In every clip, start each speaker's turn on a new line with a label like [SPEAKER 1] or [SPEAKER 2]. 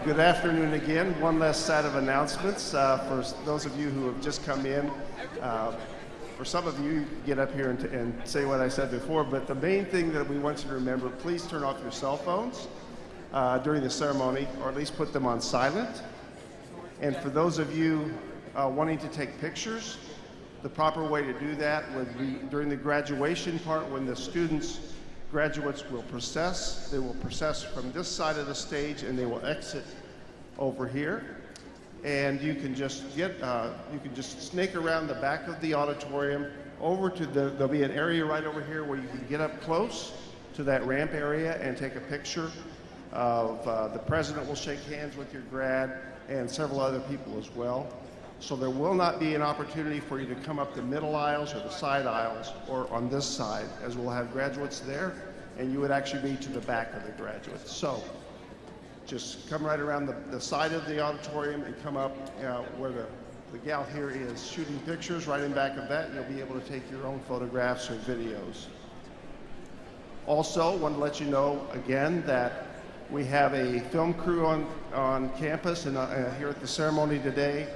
[SPEAKER 1] Good afternoon again. One last set of announcements for those of you who have just come in. For some of you, get up here and say what I said before, but the main thing that we want you to remember, please turn off your cell phones during the ceremony, or at least put them on silent. And for those of you wanting to take pictures, the proper way to do that would be during the graduation part when the graduates will process. They will process from this side of the stage and they will exit over here. And you can just snake around the back of the auditorium over to there'll be an area right over here where you can get up close to that ramp area and take a picture of the president will shake hands with your grad and several other people as well. So there will not be an opportunity for you to come up the middle aisles or the side aisles or on this side, as we'll have graduates there, and you would actually be to the back of the graduates. So just come right around the side of the auditorium and come up where the gal here is shooting pictures right in back of that, and you'll be able to take your own photographs or videos. Also, want to let you know again that we have a film crew on campus and here at the ceremony today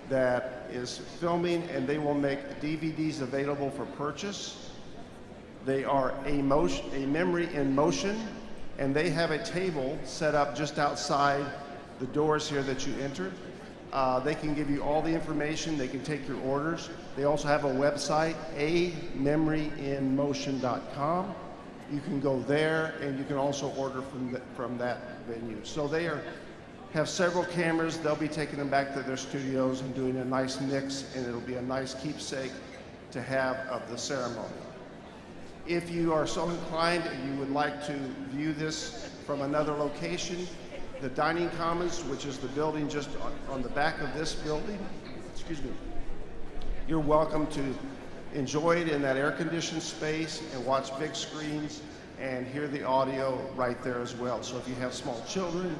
[SPEAKER 1] that is filming, and they will make DVDs available for purchase. They are a memory in motion, and they have a table set up just outside the doors here that you entered. They can give you all the information. They can take your orders. They also have a website, amemoryinmotion.com. You can go there, and you can also order from that venue. So they have several cameras. They'll be taking them back to their studios and doing a nice mix, and it'll be a nice keepsake to have of the ceremony. If you are so inclined and you would like to view this from another location, the Dining Commons, which is the building just on the back of this building, you're welcome to enjoy it in that air-conditioned space and watch big screens and hear the audio right there as well. So if you have small children,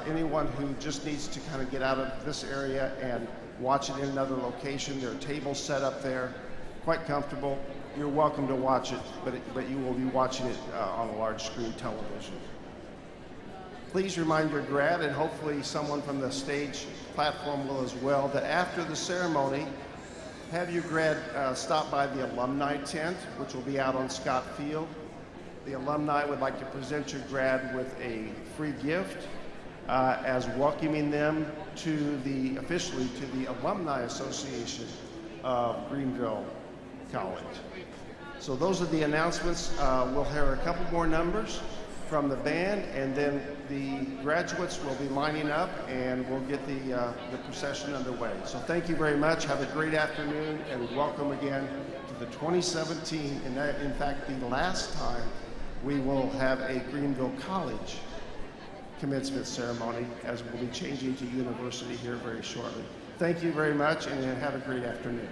[SPEAKER 1] anyone who just needs to kind of get out of this area and watch it in another location, there are tables set up there, quite comfortable. You're welcome to watch it, but you will be watching it on a large screen television. Please remind your grad, and hopefully someone from the stage platform will as well, that after the ceremony, have your grad stop by the alumni tent, which will be out on Scott Field. The alumni would like to present your grad with a free gift as welcoming them officially to the Alumni Association of Greenville College. So those are the announcements. We'll hear a couple more numbers from the band, and then the graduates will be lining up, and we'll get the procession underway. So thank you very much. Have a great afternoon, and welcome again to the 2017, and that, in fact, the last time we will have a Greenville College commencement ceremony, as we'll be changing to university here very shortly. Thank you very much, and have a great afternoon.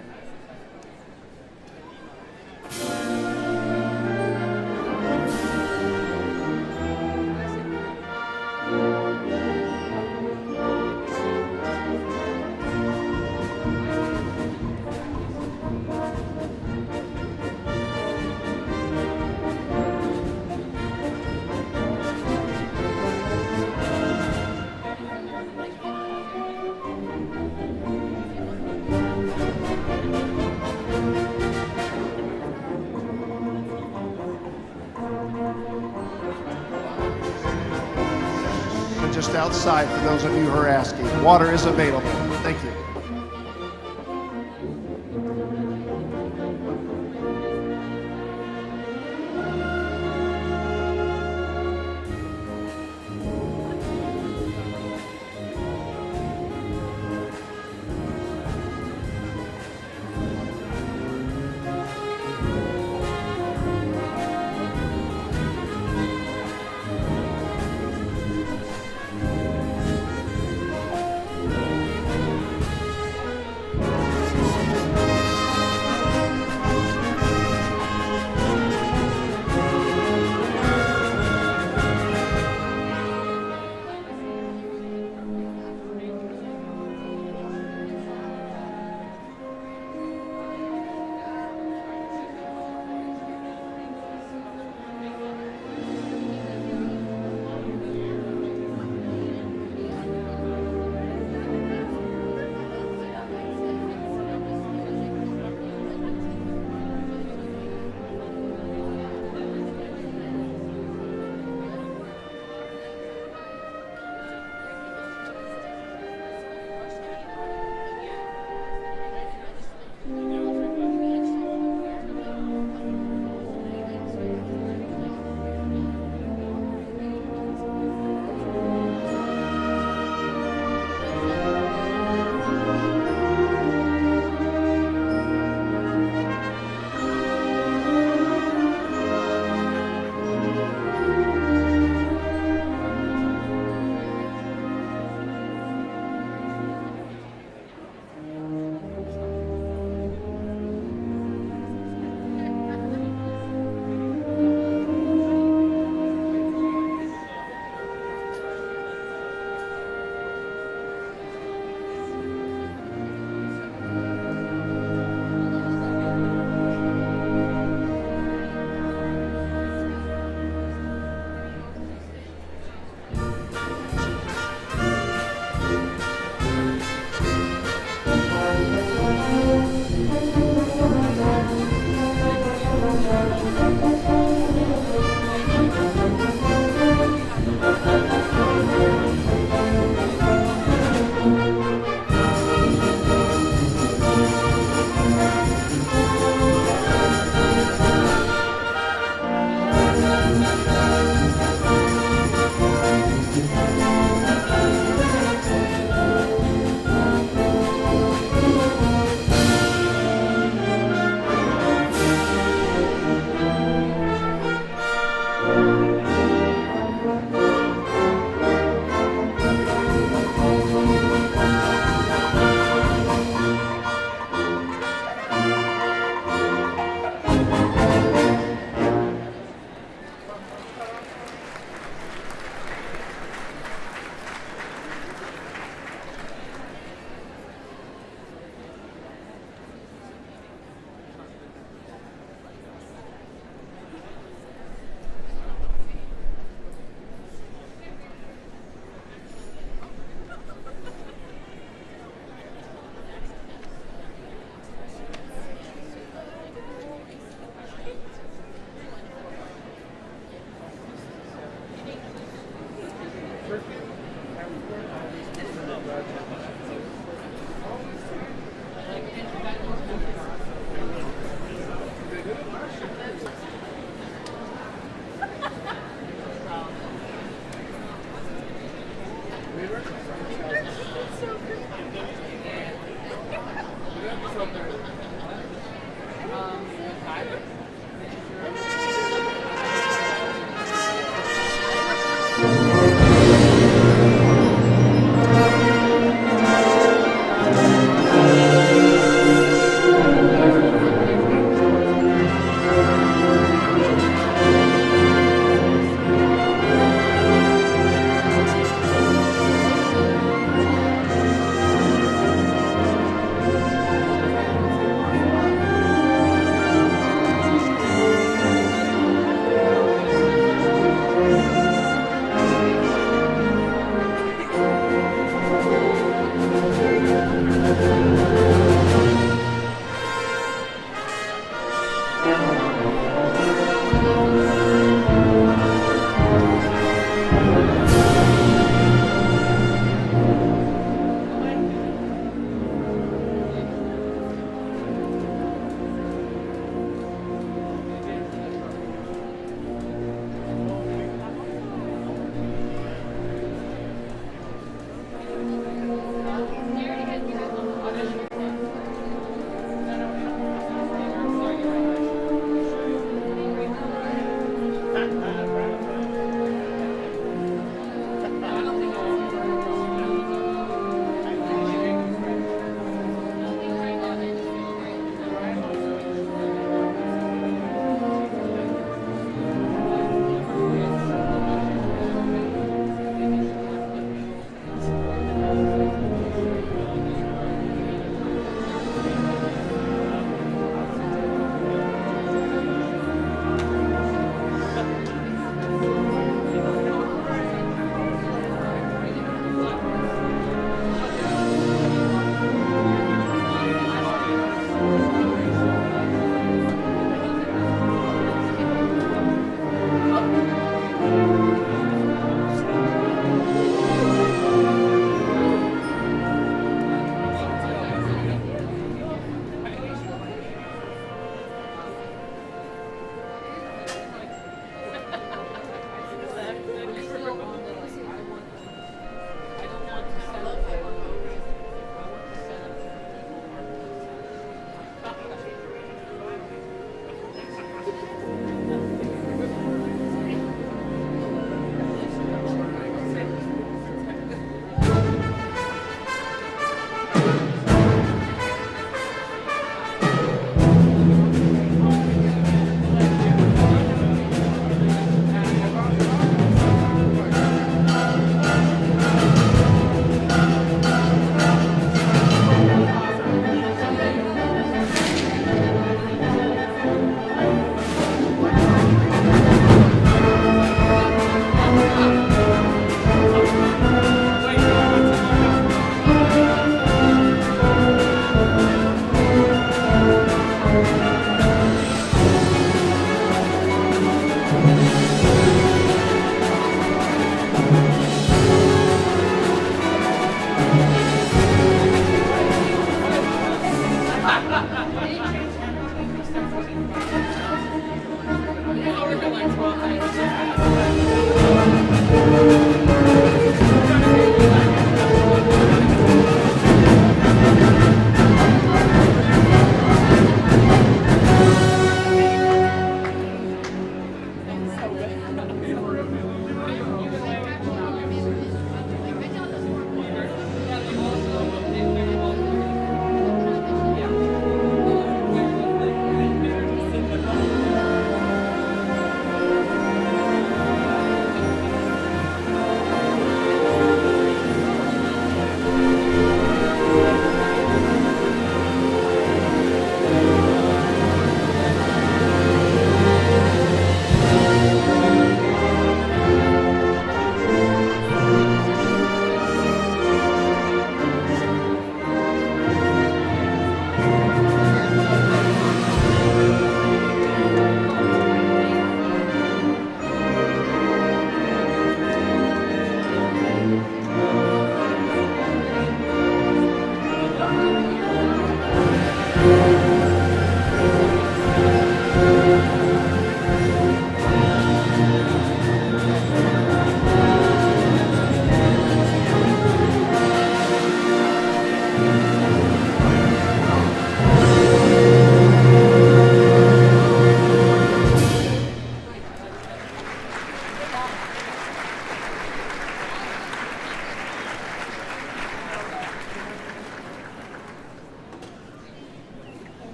[SPEAKER 1] Just outside, for those of you who are asking. Water is available. Thank you.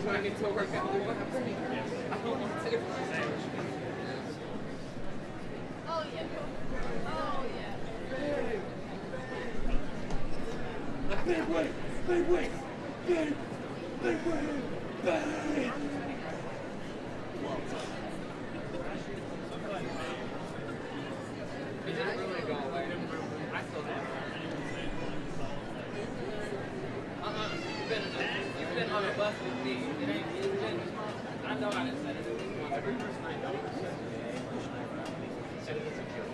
[SPEAKER 2] means when I get to work, I don't want to. I don't want to.
[SPEAKER 3] Oh, yeah. Oh, yeah.
[SPEAKER 4] Big weight, big weight, big weight, big.
[SPEAKER 2] It didn't really go away. I still have it. You've been on a bus with me. I know I didn't say it. Every person I know said it was a joke.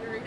[SPEAKER 3] Very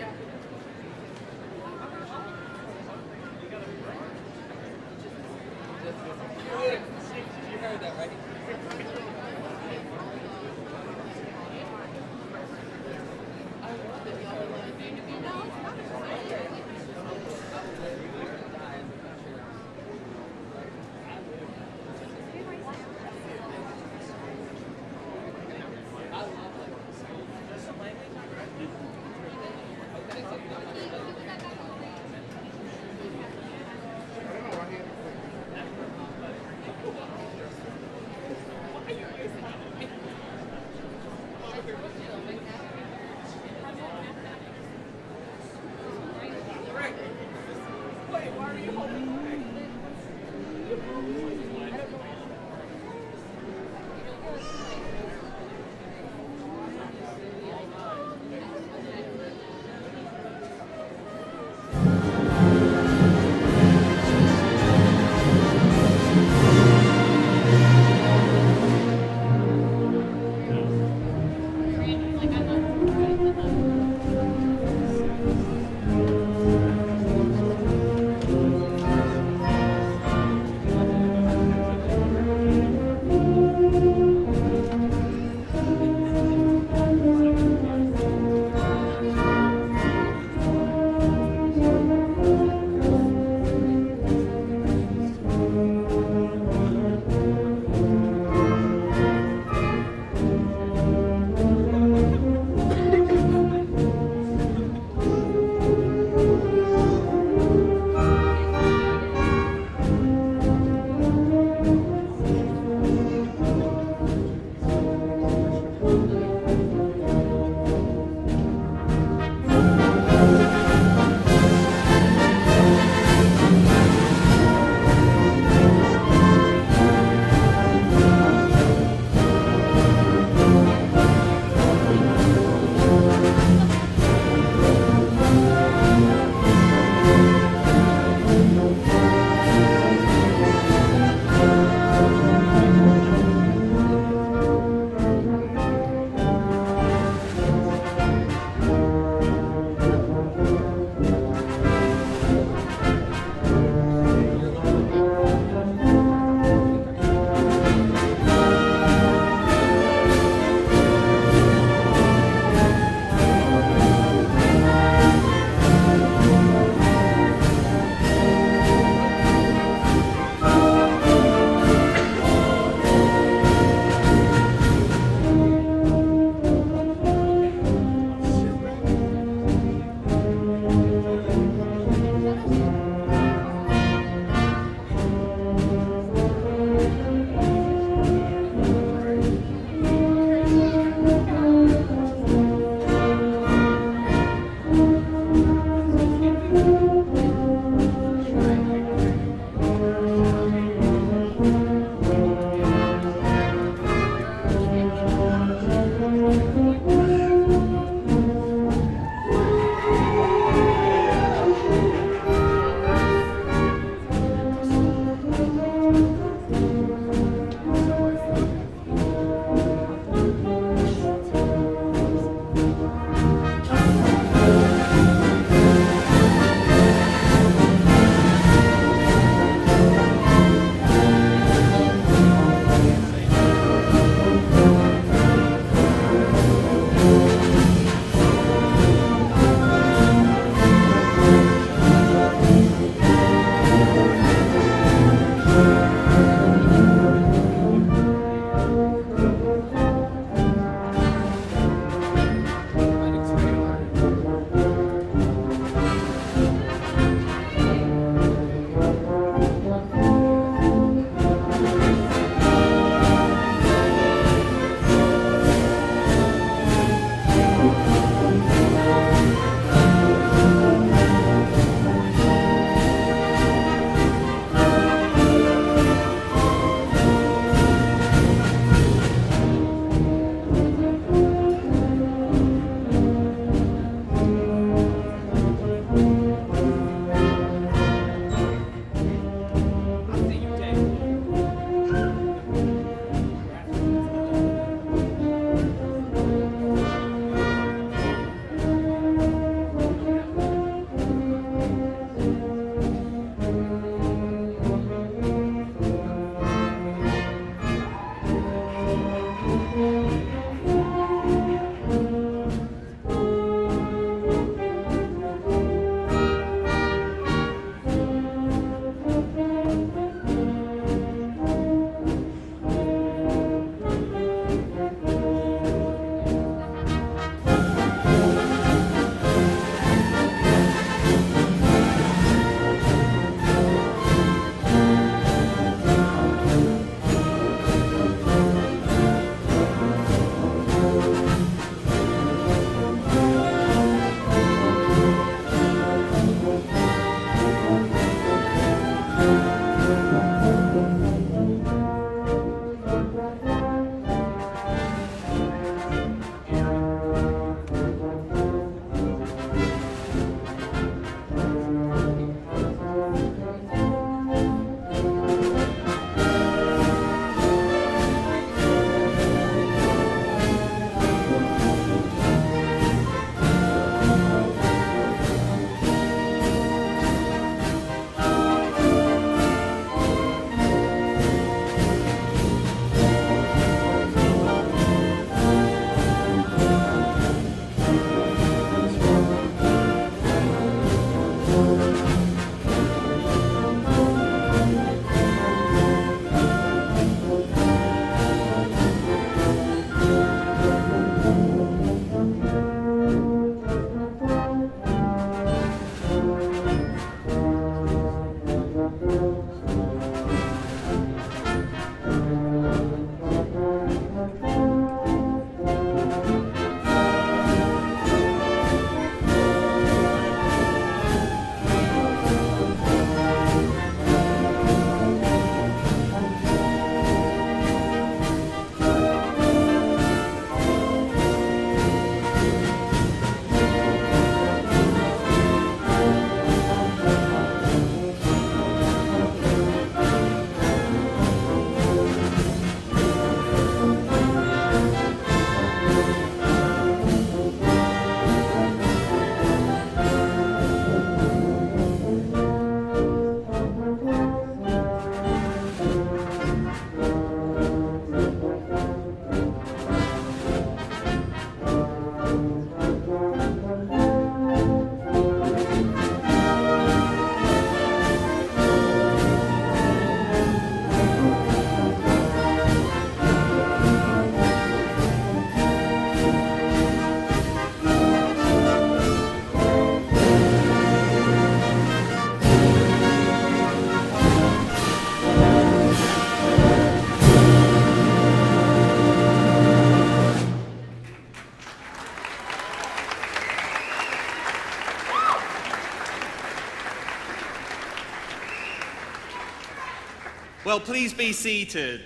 [SPEAKER 5] Well, please be seated.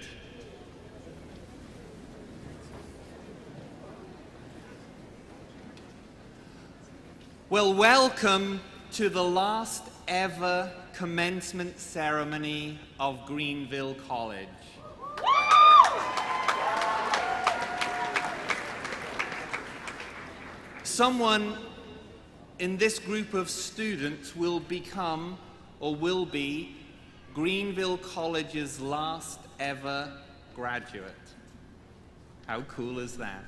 [SPEAKER 5] Well, welcome to the last ever commencement ceremony of Greenville College. Someone in this group of students will become or will be Greenville College's last ever graduate. How cool is that?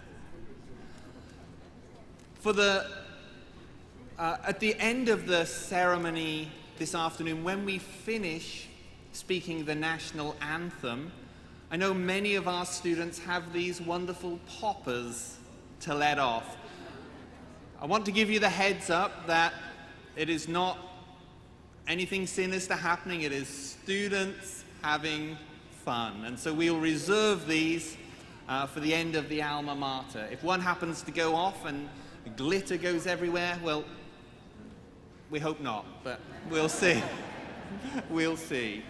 [SPEAKER 5] At the end of the ceremony this afternoon, when we finish speaking the national anthem, I know many of our students have these wonderful poppers to let off. I want to give you the heads up that it is not anything sinister happening. It is students having fun. And so we'll reserve these for the end of the alma mater. If one happens to go off and glitter goes everywhere, well, we hope not, but we'll see. We'll see.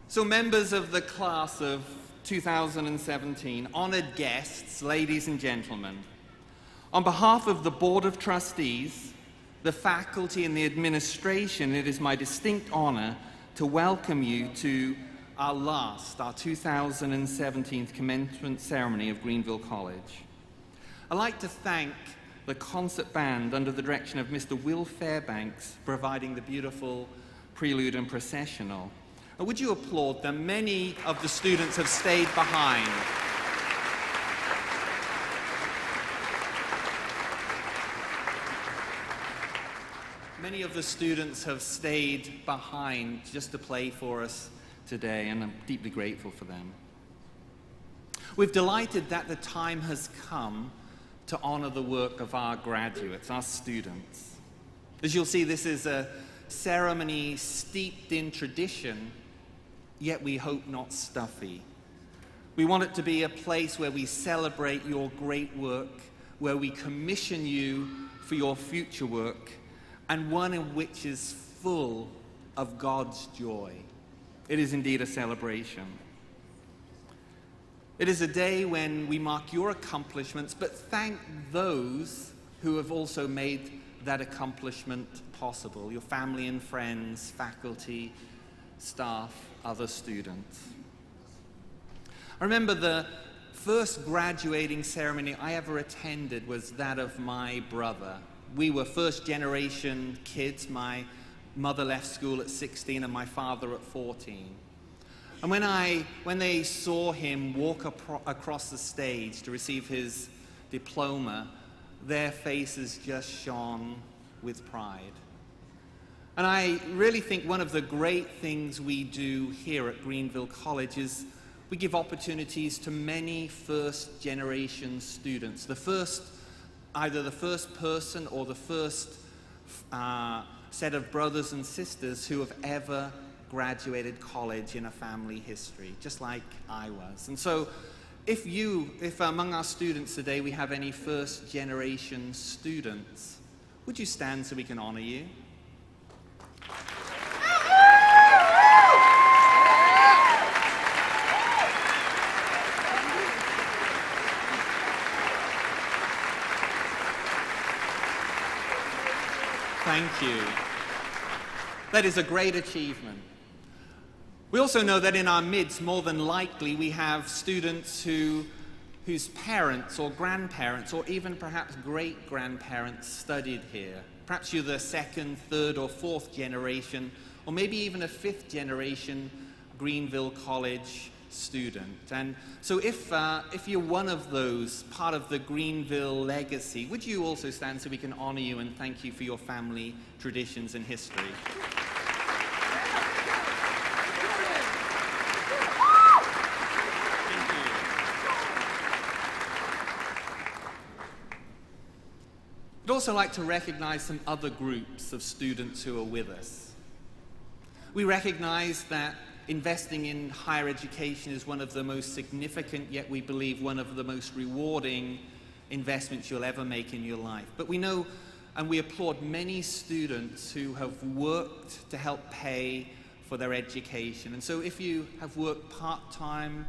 [SPEAKER 5] So members of the class of 2017, honored guests, ladies and gentlemen, on behalf of the Board of Trustees, the faculty and the administration, it is my distinct honor to welcome you to our 2017 commencement ceremony of Greenville College. I'd like to thank the concert band under the direction of Mr. Will Fairbanks providing the beautiful prelude and processional. Would you applaud them? Many of the students have stayed behind. Many of the students have stayed behind just to play for us today, and I'm deeply grateful for them. We're delighted that the time has come to honor the work of our graduates, our students. As you'll see, this is a ceremony steeped in tradition, yet we hope not stuffy. We want it to be a place where we celebrate your great work, where we commission you for your future work, and one in which is full of God's joy. It is indeed a celebration. It is a day when we mark your accomplishments, but thank those who have also made that accomplishment possible, your family and friends, faculty, staff, other students. I remember the first graduating ceremony I ever attended was that of my brother. We were first generation kids. My mother left school at 16 and my father at 14. And when they saw him walk across the stage to receive his diploma, their faces just shone with pride. And I really think one of the great things we do here at Greenville College is we give opportunities to many first-generation students. Either the first person or the first set of brothers and sisters who have ever graduated college in a family history, just like I was. And so if among our students today we have any first-generation students, would you stand so we can honor you? Thank you. That is a great achievement. We also know that in our midst, more than likely, we have students whose parents or grandparents or even perhaps great-grandparents studied here. Perhaps you're the second, third, or fourth generation, or maybe even a fifth generation Greenville College student. And so if you're one of those, part of the Greenville legacy, would you also stand so we can honor you and thank you for your family traditions and history? Thank you. I'd also like to recognize some other groups of students who are with us. We recognize that investing in higher education is one of the most significant, yet we believe one of the most rewarding investments you'll ever make in your life. But we know And we applaud many students who have worked to help pay for their education. And so if you have worked part-time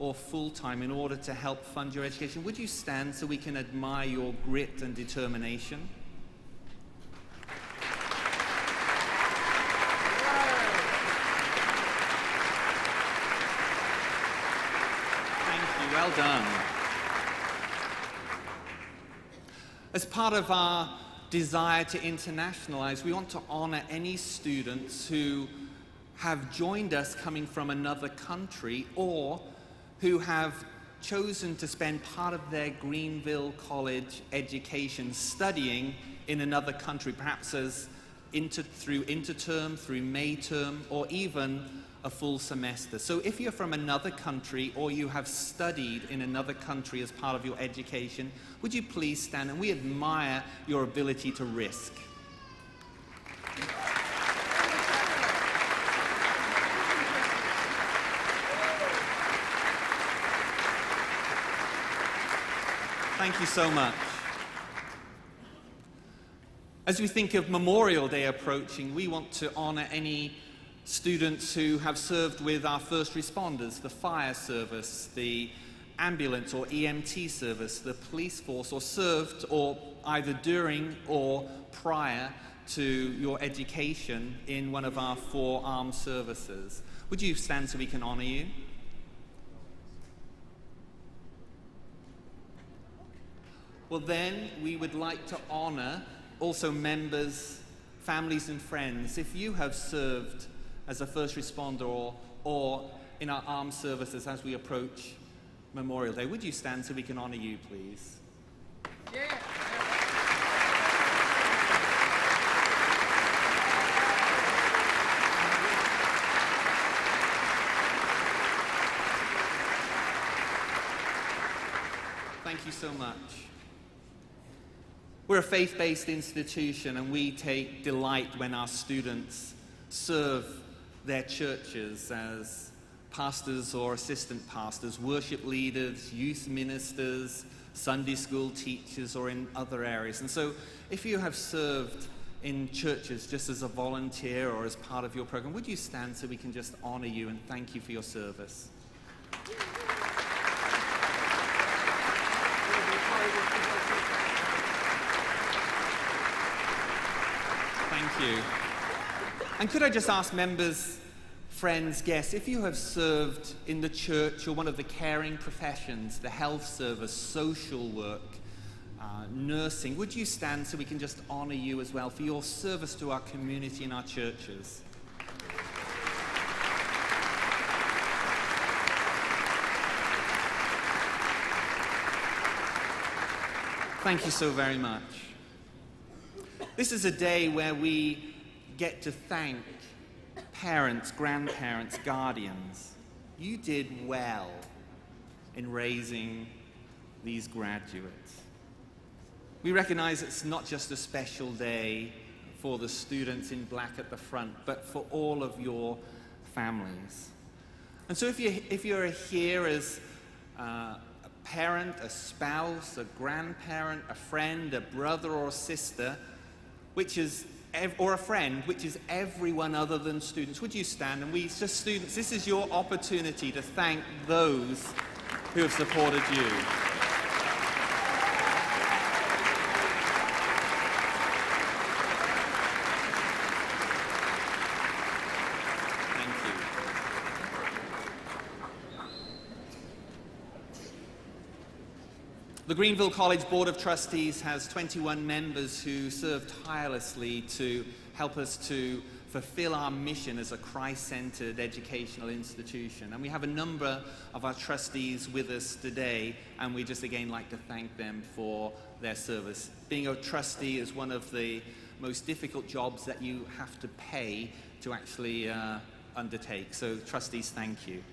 [SPEAKER 5] or full-time in order to help fund your education, would you stand so we can admire your grit and determination? Thank you, well done. As part of our desire to internationalize, we want to honor any students who have joined us coming from another country or who have chosen to spend part of their Greenville College education studying in another country, perhaps as through interterm, through May term, or even a full semester. So if you're from another country or you have studied in another country as part of your education, would you please stand? And we admire your ability to risk. Thank you so much. As we think of Memorial Day approaching, we want to honor any students who have served with our first responders, the fire service, the ambulance or EMT service, the police force, or served or either during or prior to your education in one of our 4 armed services. Would you stand so we can honor you? Well, then we would like to honor also members, families and friends. If you have served as a first responder or in our armed services as we approach Memorial Day, would you stand so we can honor you, please?
[SPEAKER 2] Yeah.
[SPEAKER 5] Thank you so much. We're a faith-based institution, and we take delight when our students serve their churches as pastors or assistant pastors, worship leaders, youth ministers, Sunday school teachers, or in other areas. And so if you have served in churches just as a volunteer or as part of your program, would you stand so we can just honor you and thank you for your service? Thank you. And could I just ask members, friends, guests, if you have served in the church or one of the caring professions, the health service, social work, nursing, would you stand so we can just honor you as well for your service to our community and our churches? Thank you so very much. This is a day where we get to thank parents, grandparents, guardians. You did well in raising these graduates. We recognize it's not just a special day for the students in black at the front, but for all of your families. And so if you're here as a parent, a spouse, a grandparent, a friend, a brother or a sister, or a friend, which is everyone other than students, would you stand? And we, just students, this is your opportunity to thank those who have supported you. The Greenville College Board of Trustees has 21 members who serve tirelessly to help us to fulfill our mission as a Christ-centered educational institution. And we have a number of our trustees with us today, and we just again like to thank them for their service. Being a trustee is one of the most difficult jobs that you have to pay to actually undertake. So trustees, thank you.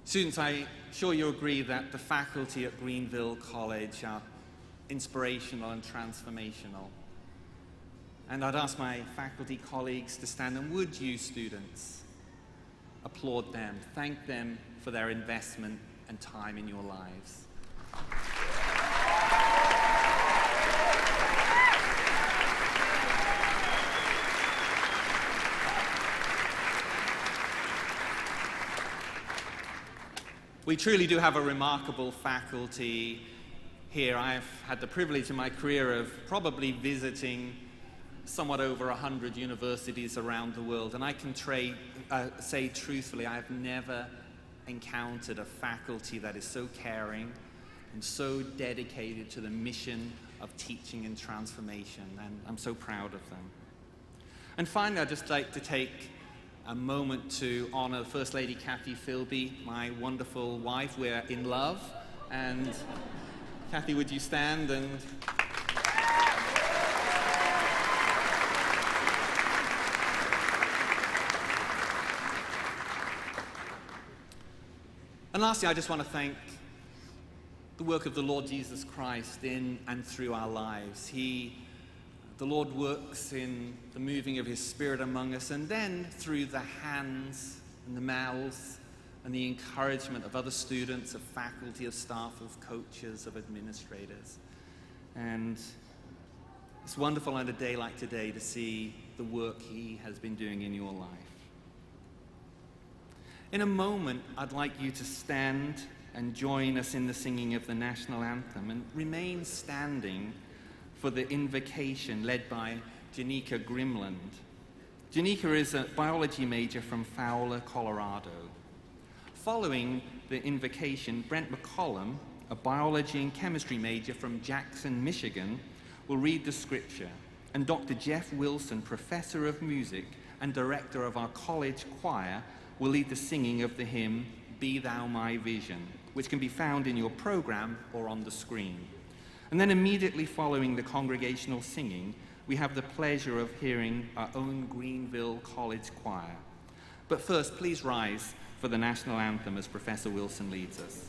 [SPEAKER 5] Students, I'm sure you agree that the faculty at Greenville College are inspirational and transformational. And I'd ask my faculty colleagues to stand, and would you, students, applaud them, thank them for their investment and time in your lives. We truly do have a remarkable faculty here. I've had the privilege in my career of probably visiting somewhat over 100 universities around the world, and I can say truthfully, I have never encountered a faculty that is so caring and so dedicated to the mission of teaching and transformation, and I'm so proud of them. And finally, I'd just like to take a moment to honor First Lady Kathy Philby, my wonderful wife. We're in love, and Kathy, would you stand? And lastly, I just want to thank the work of the Lord Jesus Christ in and through our lives. The Lord works in the moving of His Spirit among us, and then through the hands and the mouths and the encouragement of other students, of faculty, of staff, of coaches, of administrators. And it's wonderful on a day like today to see the work He has been doing in your life. In a moment, I'd like you to stand and join us in the singing of the national anthem, and remain standing for the invocation led by Janika Grimland. Janika is a biology major from Fowler, Colorado. Following the invocation, Brent McCollum, a biology and chemistry major from Jackson, Michigan, will read the scripture, and Dr. Jeff Wilson, professor of music and director of our college choir, will lead the singing of the hymn, Be Thou My Vision, which can be found in your program or on the screen. And then immediately following the congregational singing, we have the pleasure of hearing our own Greenville College choir. But first, please rise for the national anthem as Professor Wilson leads us.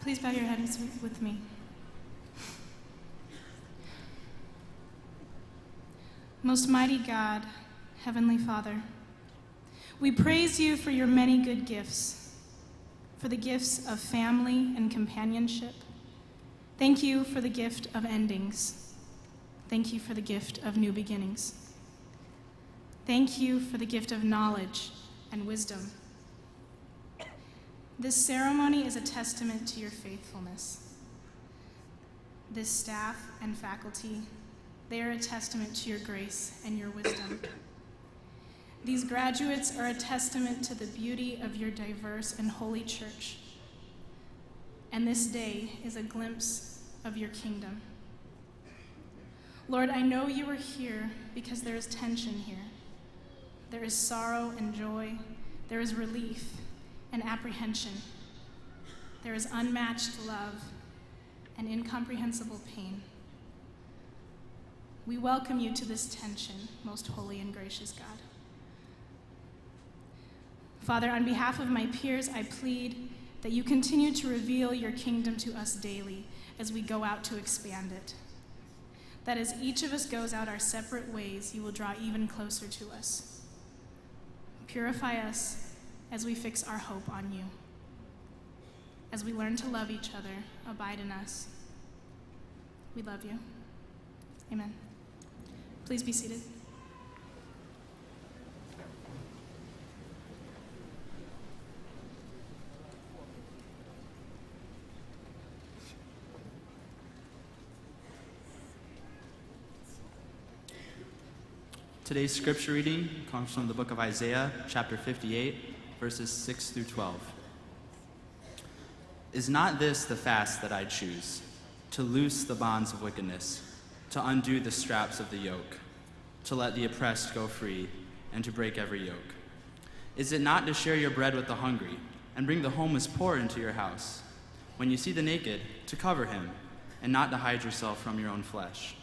[SPEAKER 6] Please bow your heads with me. Most mighty God, Heavenly Father, we praise you for your many good gifts, for the gifts of family and companionship. Thank you for the gift of endings. Thank you for the gift of new beginnings. Thank you for the gift of knowledge and wisdom. This ceremony is a testament to your faithfulness. This staff and faculty, they are a testament to your grace and your wisdom. These graduates are a testament to the beauty of your diverse and holy church. And this day is a glimpse of your kingdom. Lord, I know you are here because there is tension here. There is sorrow and joy. There is relief and apprehension. There is unmatched love and incomprehensible pain. We welcome you to this tension, most holy and gracious God. Father, on behalf of my peers, I plead that you continue to reveal your kingdom to us daily as we go out to expand it. That as each of us goes out our separate ways, you will draw even closer to us. Purify us as we fix our hope on you. As we learn to love each other, abide in us. We love you. Amen. Please be seated.
[SPEAKER 7] Today's scripture reading comes from the book of Isaiah, chapter 58, verses 6 through 12. Is not this the fast that I choose, to loose the bonds of wickedness, to undo the straps of the yoke, to let the oppressed go free, and to break every yoke? Is it not to share your bread with the hungry, and bring the homeless poor into your house? When you see the naked, to cover him, and not to hide yourself from your own flesh?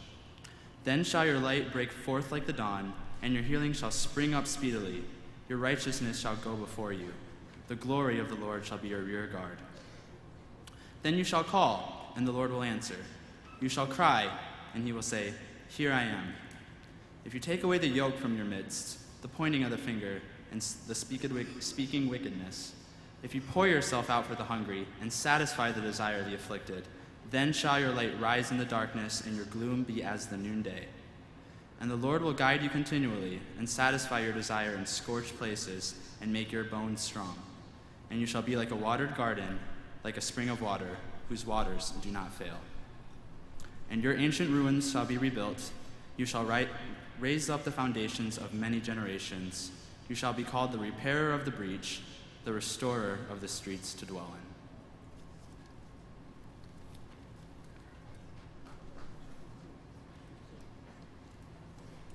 [SPEAKER 7] Then shall your light break forth like the dawn, and your healing shall spring up speedily. Your righteousness shall go before you. The glory of the Lord shall be your rear guard. Then you shall call, and the Lord will answer. You shall cry, and he will say, Here I am. If you take away the yoke from your midst, the pointing of the finger, and the speaking wickedness, if you pour yourself out for the hungry, and satisfy the desire of the afflicted, then shall your light rise in the darkness, and your gloom be as the noonday. And the Lord will guide you continually, and satisfy your desire in scorched places, and make your bones strong. And you shall be like a watered garden, like a spring of water, whose waters do not fail. And your ancient ruins shall be rebuilt. You shall raise up the foundations of many generations. You shall be called the repairer of the breach, the restorer of the streets to dwell in.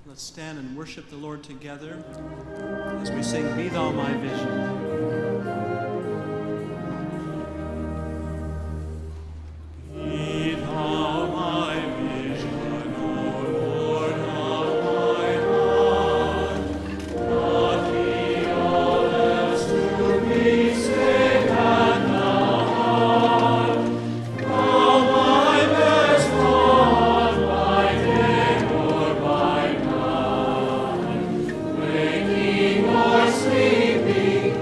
[SPEAKER 8] Let's stand and worship the Lord together as we sing, Be Thou My Vision.
[SPEAKER 4] Sleeping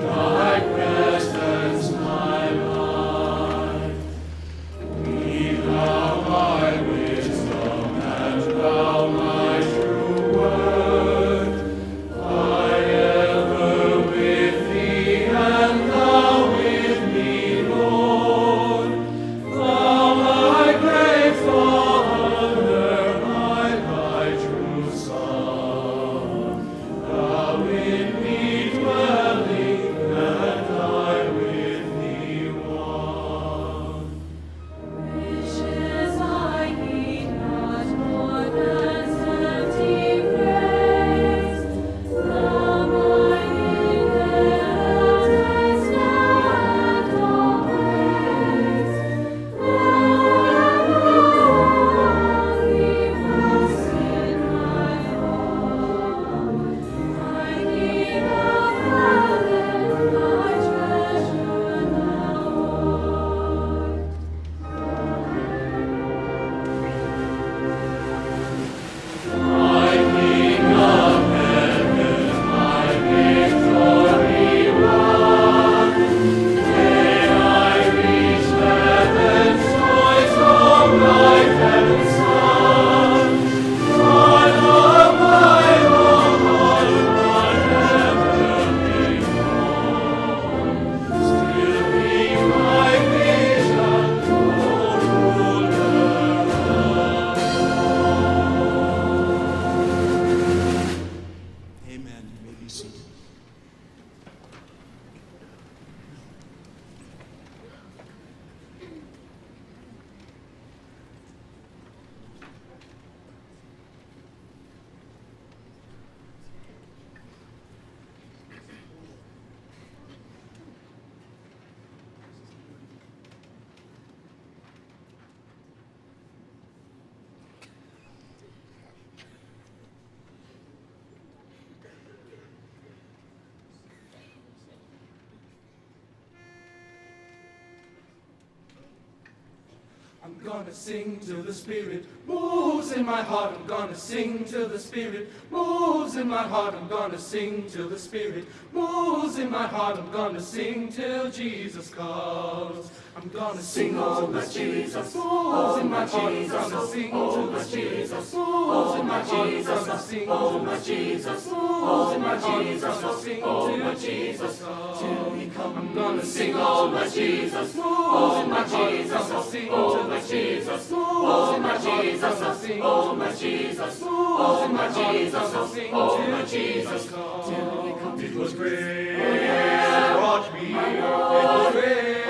[SPEAKER 4] I'm gonna sing till the Spirit moves in my heart. I'm gonna sing till the Spirit moves in my heart. I'm gonna sing till the Spirit moves in my heart. I'm gonna sing till Jesus comes. I'm gonna sing till the Jesus moves in my heart. I'm gonna sing till the Jesus moves in my heart. I'm gonna sing till the Jesus moves in my heart. I'm gonna sing till Jesus till He comes. I'm gonna sing till the Jesus moves in my heart. I'm gonna sing till the Jesus moves in my heart. I'm gonna sing till the Jesus moves in my heart. I'm gonna sing till Jesus till He comes.
[SPEAKER 9] It was grace that brought me. It was grace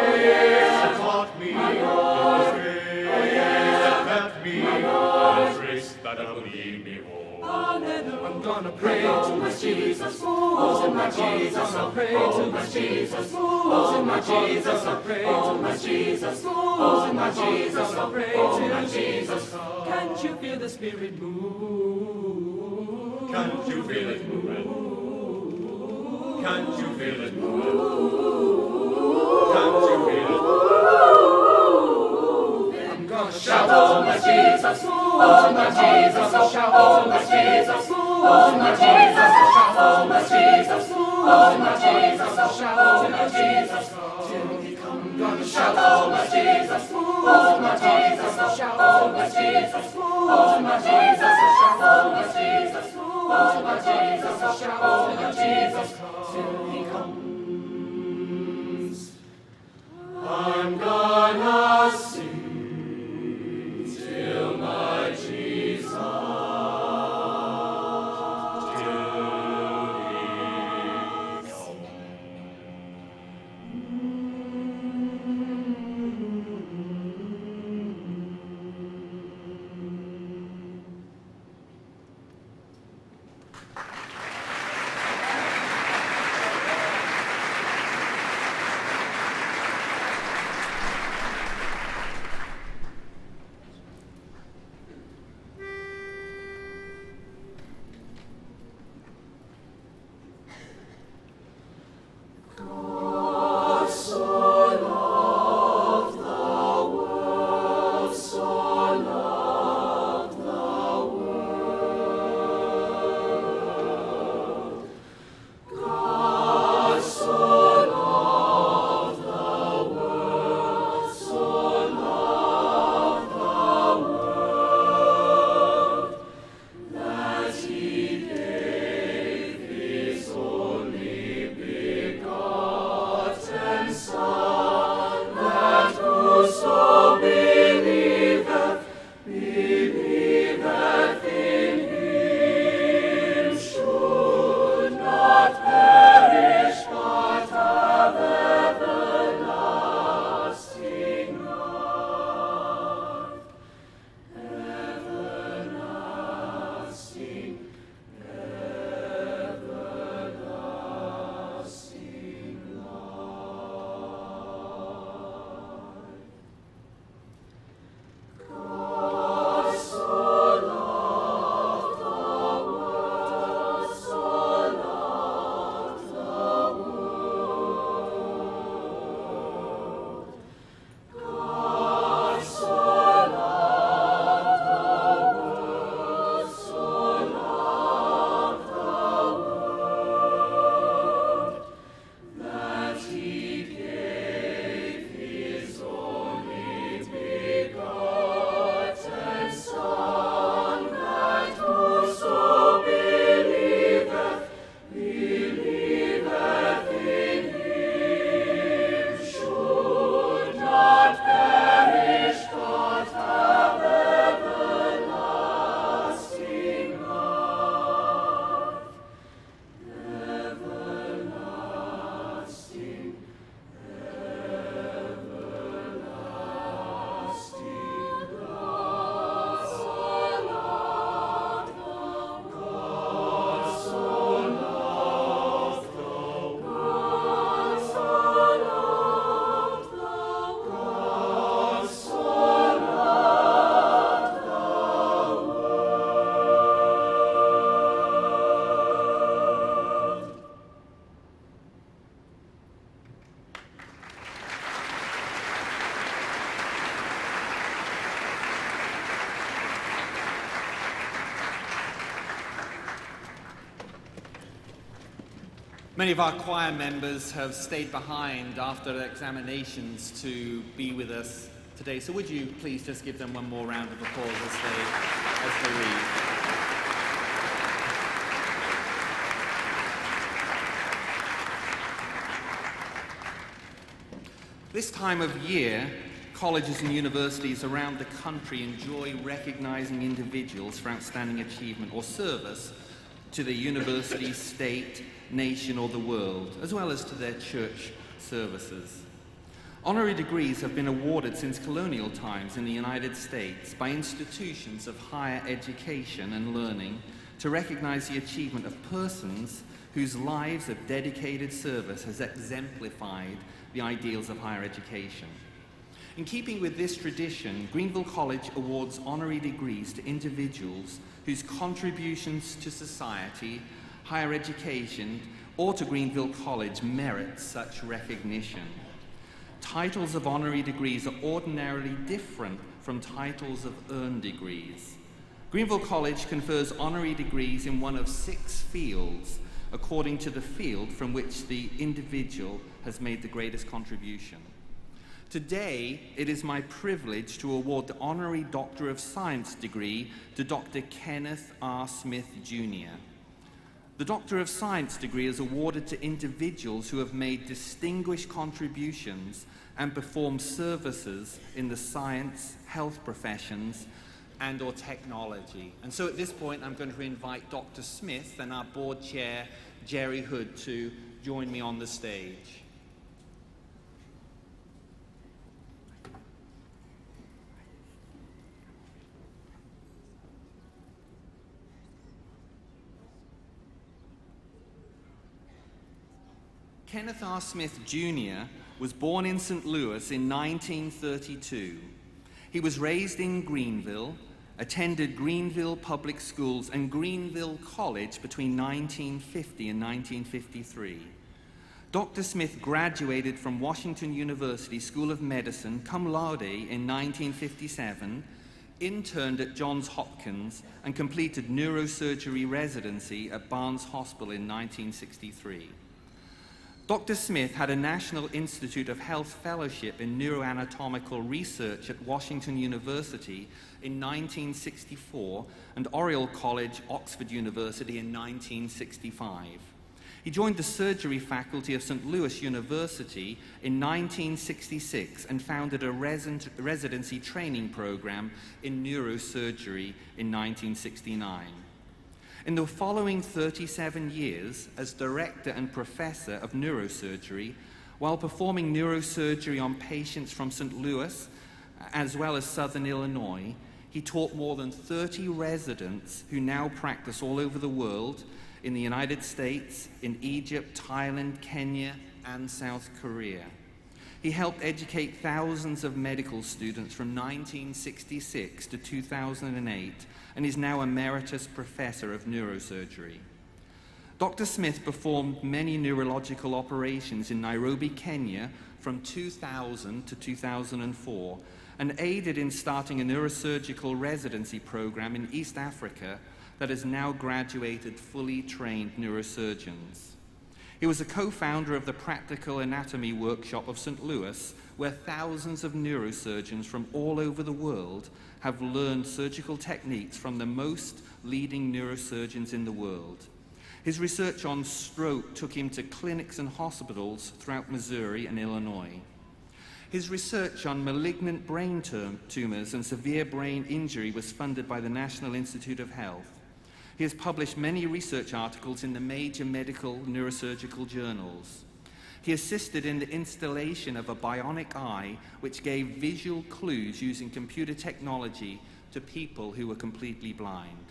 [SPEAKER 9] that taught me. It was grace that kept me. It was grace that will lead me home.
[SPEAKER 4] I'm gonna pray to the Jesus moves in my Jesus. I'll pray to the Jesus moves in my Jesus. I'll pray to the Jesus moves in my Jesus. I'll pray to Jesus. Can't you feel the Spirit move?
[SPEAKER 9] Can't you feel it moving? Can't you feel it moving? Can't you feel it moving?
[SPEAKER 4] I'm gonna shout to my Jesus moves in my Jesus. I'll shout to my Jesus moves in my Jesus. I'll shout to my Jesus moves in my Jesus. I'll shout to my Jesus till He comes. I'm gonna shout to my Jesus moves in my Jesus. I'll shout to my Jesus moves in my Jesus. I'll shout to my Jesus moves in my Jesus. I'll shout to my Jesus till He comes. I'm gonna sing till my Jesus till He comes.
[SPEAKER 5] Many of our choir members have stayed behind after their examinations to be with us today. So would you please just give them one more round of applause as they read. This time of year, colleges and universities around the country enjoy recognizing individuals for outstanding achievement or service to the university, state, nation, or the world, as well as to their church services. Honorary degrees have been awarded since colonial times in the United States by institutions of higher education and learning to recognize the achievement of persons whose lives of dedicated service has exemplified the ideals of higher education. In keeping with this tradition, Greenville College awards honorary degrees to individuals whose contributions to society, higher education, or to Greenville College merit such recognition. Titles of honorary degrees are ordinarily different from titles of earned degrees. Greenville College confers honorary degrees in one of 6 fields, according to the field from which the individual has made the greatest contribution. Today, it is my privilege to award the Honorary Doctor of Science degree to Dr. Kenneth R. Smith, Jr. The Doctor of Science degree is awarded to individuals who have made distinguished contributions and performed services in the science, health professions, and/or technology. And so at this point, I'm going to invite Dr. Smith and our board chair, Jerry Hood, to join me on the stage. Kenneth R. Smith, Jr. was born in St. Louis in 1932. He was raised in Greenville, attended Greenville Public Schools and Greenville College between 1950 and 1953. Dr. Smith graduated from Washington University School of Medicine cum laude in 1957, interned at Johns Hopkins, and completed neurosurgery residency at Barnes Hospital in 1963. Dr. Smith had a National Institute of Health Fellowship in Neuroanatomical Research at Washington University in 1964 and Oriel College, Oxford University in 1965. He joined the surgery faculty of St. Louis University in 1966 and founded a residency training program in neurosurgery in 1969. In the following 37 years as director and professor of neurosurgery, while performing neurosurgery on patients from St. Louis as well as Southern Illinois, he taught more than 30 residents who now practice all over the world in the United States, in Egypt, Thailand, Kenya, and South Korea. He helped educate thousands of medical students from 1966 to 2008 and is now Emeritus Professor of Neurosurgery. Dr. Smith performed many neurological operations in Nairobi, Kenya from 2000 to 2004 and aided in starting a neurosurgical residency program in East Africa that has now graduated fully trained neurosurgeons. He was a co-founder of the Practical Anatomy Workshop of St. Louis, where thousands of neurosurgeons from all over the world have learned surgical techniques from the most leading neurosurgeons in the world. His research on stroke took him to clinics and hospitals throughout Missouri and Illinois. His research on malignant brain tumors and severe brain injury was funded by the National Institute of Health. He has published many research articles in the major medical neurosurgical journals. He assisted in the installation of a bionic eye which gave visual clues using computer technology to people who were completely blind.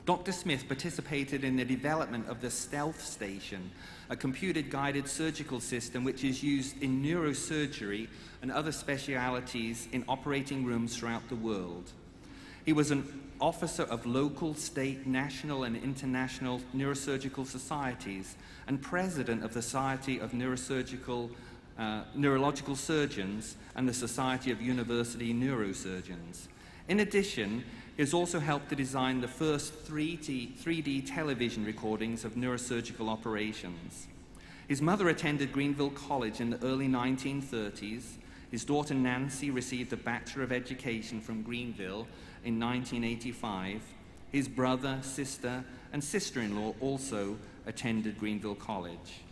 [SPEAKER 5] Dr. Smith participated in the development of the Stealth Station, a computer-guided surgical system which is used in neurosurgery and other specialities in operating rooms throughout the world. He was an officer of local, state, national, and international neurosurgical societies and president of the Society of Neurological Surgeons and the Society of University Neurosurgeons. In addition, he has also helped to design the first 3D television recordings of neurosurgical operations. His mother attended Greenville College in the early 1930s. His daughter Nancy received a Bachelor of Education from Greenville in 1985. His brother, sister, and sister-in-law also attended Greenville College.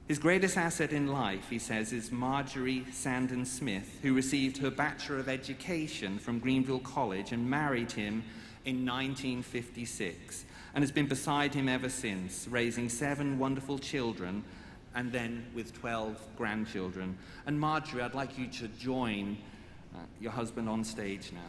[SPEAKER 5] His greatest asset in life, he says, is Marjorie Sandon Smith, who received her Bachelor of Education from Greenville College and married him in 1956, and has been beside him ever since, raising 7 wonderful children and then with 12 grandchildren. And Marjorie, I'd like you to join your husband on stage now.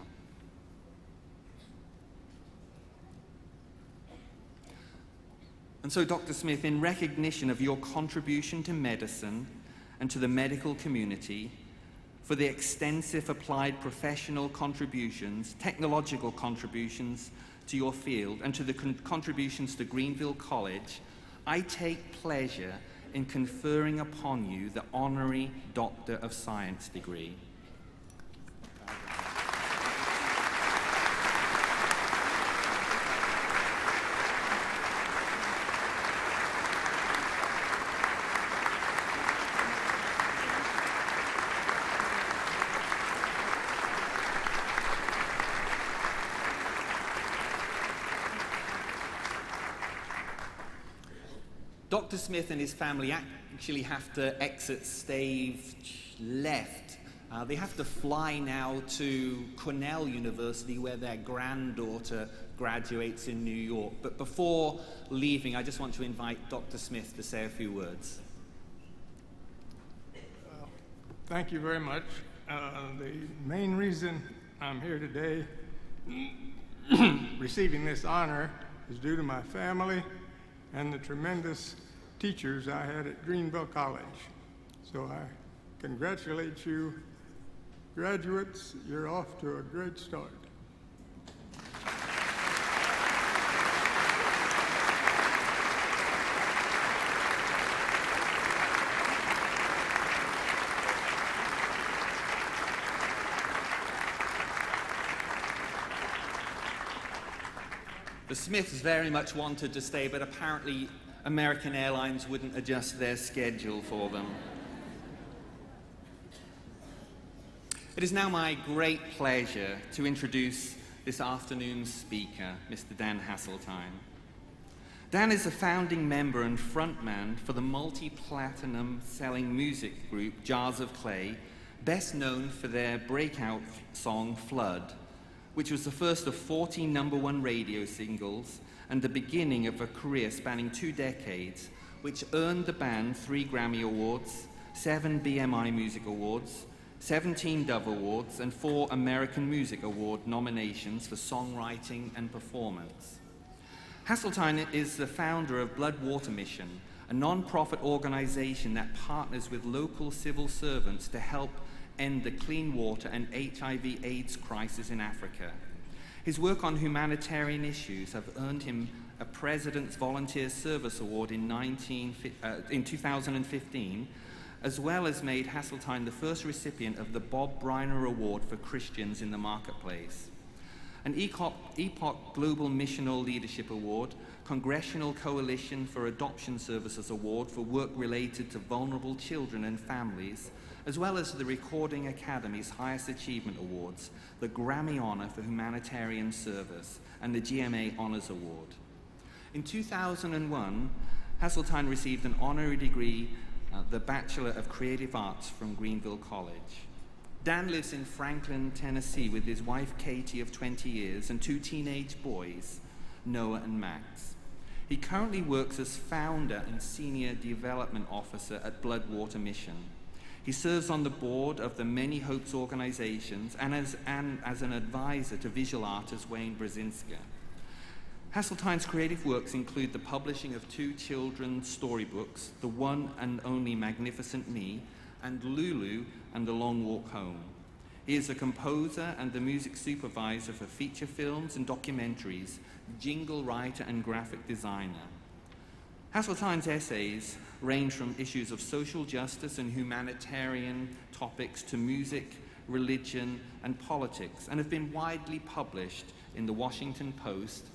[SPEAKER 5] And so, Dr. Smith, in recognition of your contribution to medicine and to the medical community, for the extensive applied professional contributions, technological contributions to your field, and to the contributions to Greenville College, I take pleasure in conferring upon you the Honorary Doctor of Science degree. Dr. Smith and his family actually have to exit stage left. They have to fly now to Cornell University, where their granddaughter graduates in New York. But before leaving, I just want to invite Dr. Smith to say a few words.
[SPEAKER 10] Thank you very much. The main reason I'm here today receiving this honor is due to my family and the tremendous teachers I had at Greenville College. So I congratulate you, graduates. You're off to a great start.
[SPEAKER 5] The Smiths very much wanted to stay, but apparently American Airlines wouldn't adjust their schedule for them. It is now my great pleasure to introduce this afternoon's speaker, Mr. Dan Hasseltine. Dan is a founding member and frontman for the multi-platinum selling music group Jars of Clay, best known for their breakout song Flood, which was the first of 40 #1 radio singles and the beginning of a career spanning 2 decades, which earned the band 3 Grammy Awards, 7 BMI Music Awards, 17 Dove Awards, and 4 American Music Award nominations for songwriting and performance. Hasseltine is the founder of Blood Water Mission, a non-profit organization that partners with local civil servants to help end the clean water and HIV/AIDS crisis in Africa. His work on humanitarian issues have earned him a President's Volunteer Service Award in 2015, as well as made Hasseltine the first recipient of the Bob Briner Award for Christians in the Marketplace, an EPOC Global Missional Leadership Award, Congressional Coalition for Adoption Services Award for work related to vulnerable children and families, as well as the Recording Academy's highest achievement awards, the Grammy Honor for Humanitarian Service, and the GMA Honors Award. In 2001, Hasseltine received an honorary degree, the Bachelor of Creative Arts from Greenville College. Dan lives in Franklin, Tennessee with his wife Katie of 20 years and 2 teenage boys, Noah and Max. He currently works as founder and senior development officer at Blood Water Mission. He serves on the board of the Many Hopes organizations and as an advisor to visual artist Wayne Brzezinska. Hasseltine's creative works include the publishing of 2 children's storybooks, The One and Only Magnificent Me, and Lulu and the Long Walk Home. He is a composer and the music supervisor for feature films and documentaries, jingle writer and graphic designer. Hasseltine's essays range from issues of social justice and humanitarian topics to music, religion, and politics, and have been widely published in the Washington Post,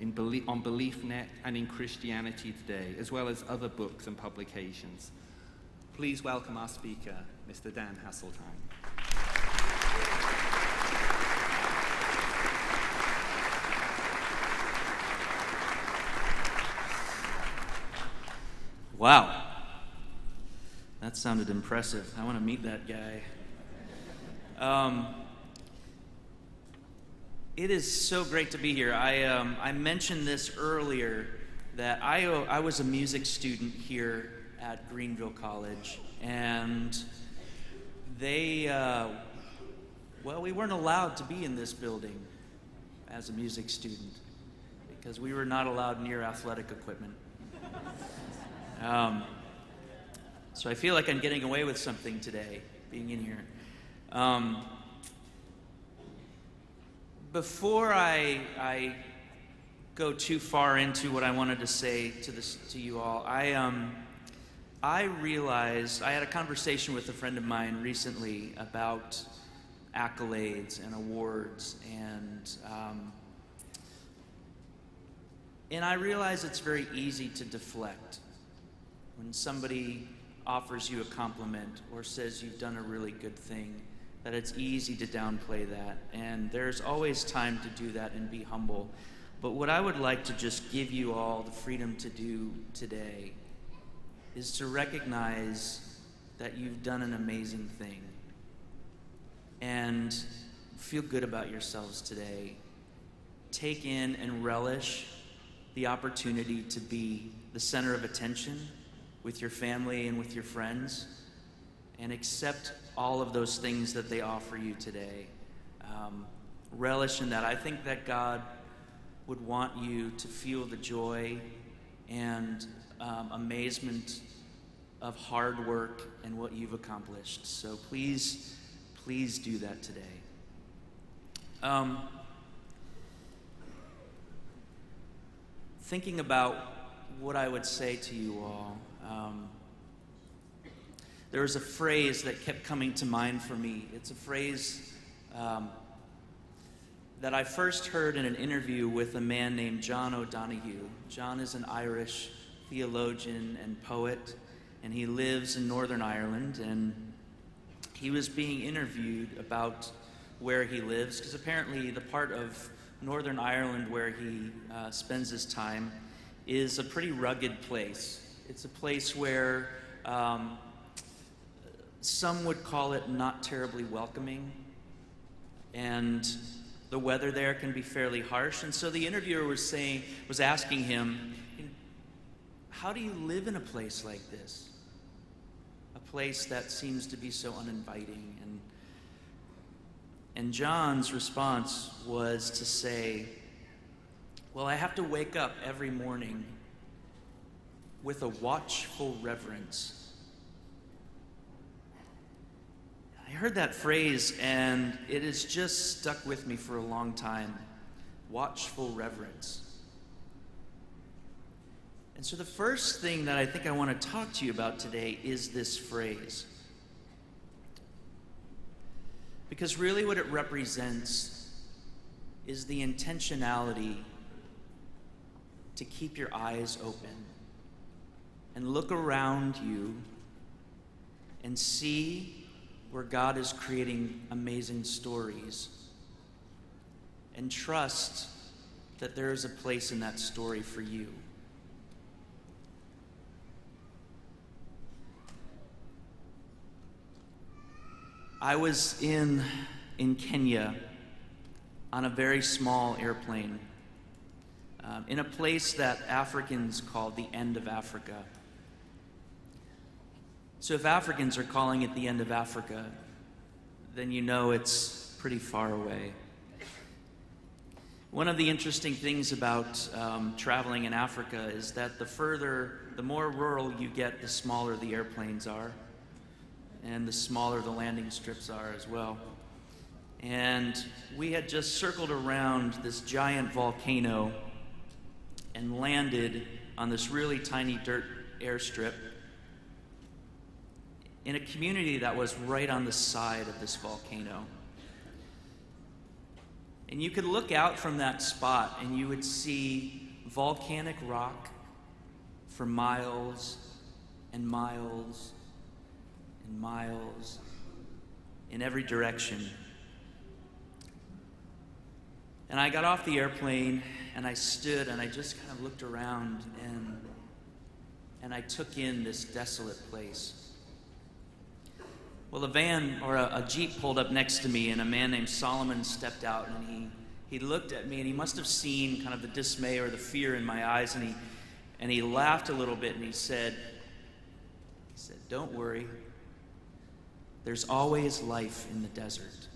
[SPEAKER 5] on BeliefNet, and in Christianity Today, as well as other books and publications. Please welcome our speaker, Mr. Dan Hasseltine.
[SPEAKER 11] Wow, that sounded impressive. I want to meet that guy. It is so great to be here. I mentioned this earlier, that I was a music student here at Greenville College, and we weren't allowed to be in this building as a music student because we were not allowed near athletic equipment. So I feel like I'm getting away with something today, being in here. Before I go too far into what I wanted to say to you all, I realized, I had a conversation with a friend of mine recently about accolades and awards, and I realize it's very easy to deflect when somebody offers you a compliment or says you've done a really good thing, that it's easy to downplay that. And there's always time to do that and be humble. But what I would like to just give you all the freedom to do today is to recognize that you've done an amazing thing and feel good about yourselves today. Take in and relish the opportunity to be the center of attention with your family and with your friends, and accept all of those things that they offer you today. Relish in that. I think that God would want you to feel the joy and amazement of hard work and what you've accomplished. So please do that today. Thinking about what I would say to you all, there was a phrase that kept coming to mind for me. It's a phrase that I first heard in an interview with a man named John O'Donoghue. John is an Irish theologian and poet, and he lives in Northern Ireland, and he was being interviewed about where he lives, because apparently the part of Northern Ireland where he spends his time is a pretty rugged place. It's a place where some would call it not terribly welcoming, and the weather there can be fairly harsh. And so the interviewer was asking him, how do you live in a place like this? A place that seems to be so uninviting. And John's response was to say, well, I have to wake up every morning with a watchful reverence. I heard that phrase, and it has just stuck with me for a long time. Watchful reverence. And so the first thing that I think I want to talk to you about today is this phrase. Because really what it represents is the intentionality to keep your eyes open and look around you and see where God is creating amazing stories, and trust that there is a place in that story for you. I was in Kenya on a very small airplane, in a place that Africans call the end of Africa. So if Africans are calling it the end of Africa, then you know it's pretty far away. One of the interesting things about traveling in Africa is that the more rural you get, the smaller the airplanes are, and the smaller the landing strips are as well. And we had just circled around this giant volcano and landed on this really tiny dirt airstrip. in a community that was right on the side of this volcano. And you could look out from that spot and you would see volcanic rock for miles and miles and miles in every direction. And I got off the airplane and I stood and I just kind of looked around and I took in this desolate place. Well, a van or a Jeep pulled up next to me, and a man named Solomon stepped out, and he looked at me, and he must have seen kind of the dismay or the fear in my eyes, and he laughed a little bit, and he said, "Don't worry. There's always life in the desert."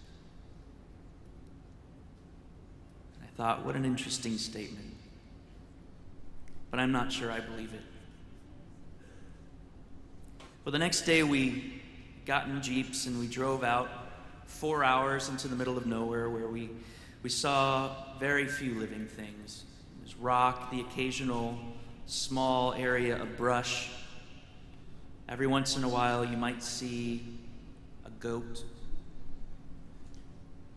[SPEAKER 11] And I thought, what an interesting statement. But I'm not sure I believe it. Well, the next day we got in Jeeps and we drove out 4 hours into the middle of nowhere where we saw very few living things. There was rock, the occasional small area of brush. Every once in a while you might see a goat.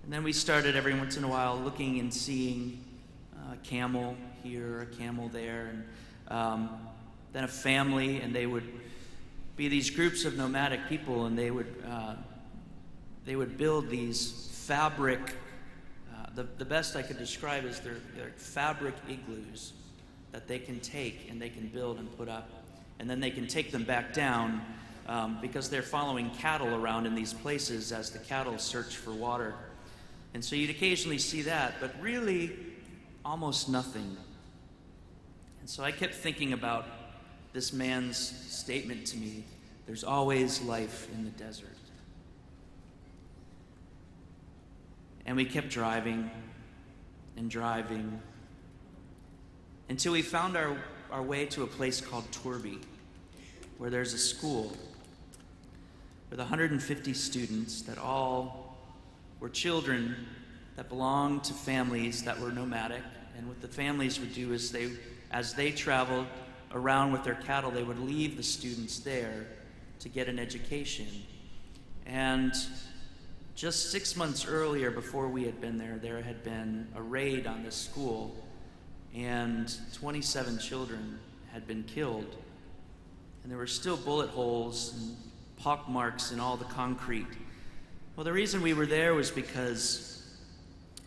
[SPEAKER 11] And then we started every once in a while looking and seeing a camel here, a camel there, and then a family, and they would be these groups of nomadic people, and they would build these fabric, the best I could describe is they're fabric igloos that they can take and they can build and put up, and then they can take them back down because they're following cattle around in these places as the cattle search for water. And so you'd occasionally see that, but really almost nothing. And so I kept thinking about this man's statement to me, there's always life in the desert. And we kept driving and driving until we found our way to a place called Torby, where there's a school with 150 students that all were children that belonged to families that were nomadic. And what the families would do is as they traveled around with their cattle, they would leave the students there to get an education. And just 6 months earlier, before we had been there had been a raid on this school, and 27 children had been killed. And there were still bullet holes and pock marks in all the concrete. Well, the reason we were there was because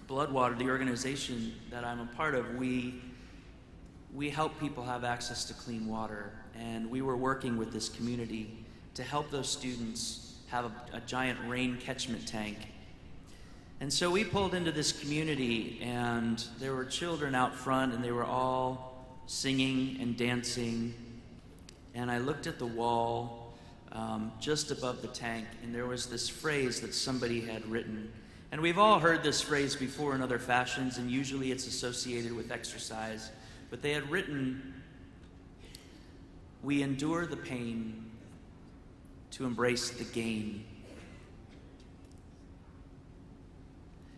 [SPEAKER 11] Bloodwater, the organization that I'm a part of, we help people have access to clean water, and we were working with this community to help those students have a giant rain catchment tank. And so we pulled into this community, and there were children out front, and they were all singing and dancing. And I looked at the wall just above the tank, and there was this phrase that somebody had written. And we've all heard this phrase before in other fashions, and usually it's associated with exercise. But they had written, "We endure the pain to embrace the gain."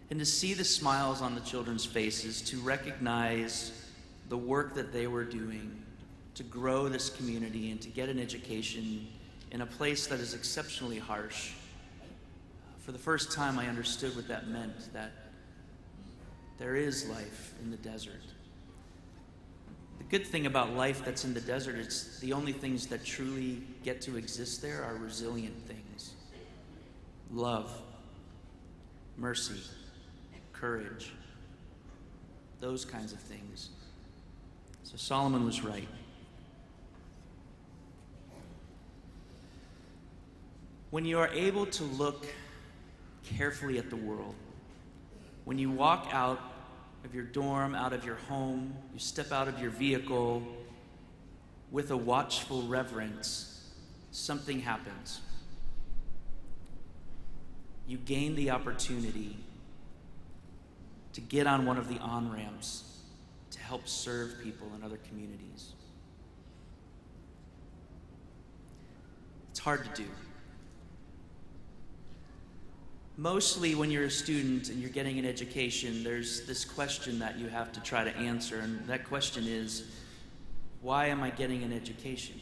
[SPEAKER 11] And to see the smiles on the children's faces, to recognize the work that they were doing to grow this community and to get an education in a place that is exceptionally harsh. For the first time, I understood what that meant, that there is life in the desert. The good thing about life that's in the desert is the only things that truly get to exist there are resilient things. Love, mercy, courage, those kinds of things. So Solomon was right. When you are able to look carefully at the world, when you walk out of your dorm, out of your home, you step out of your vehicle with a watchful reverence, something happens. You gain the opportunity to get on one of the on-ramps to help serve people in other communities. It's hard to do. Mostly when you're a student and you're getting an education, there's this question that you have to try to answer, and that question is, why am I getting an education?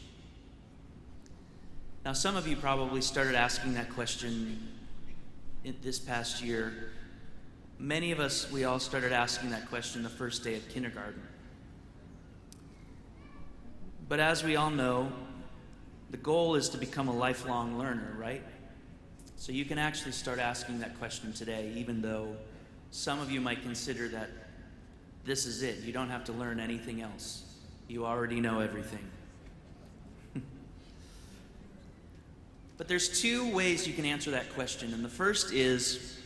[SPEAKER 11] Now, some of you probably started asking that question this past year. Many of us, we all started asking that question the first day of kindergarten. But as we all know, the goal is to become a lifelong learner, right? So you can actually start asking that question today, even though some of you might consider that this is it. You don't have to learn anything else. You already know everything. But there's two ways you can answer that question. And the first is,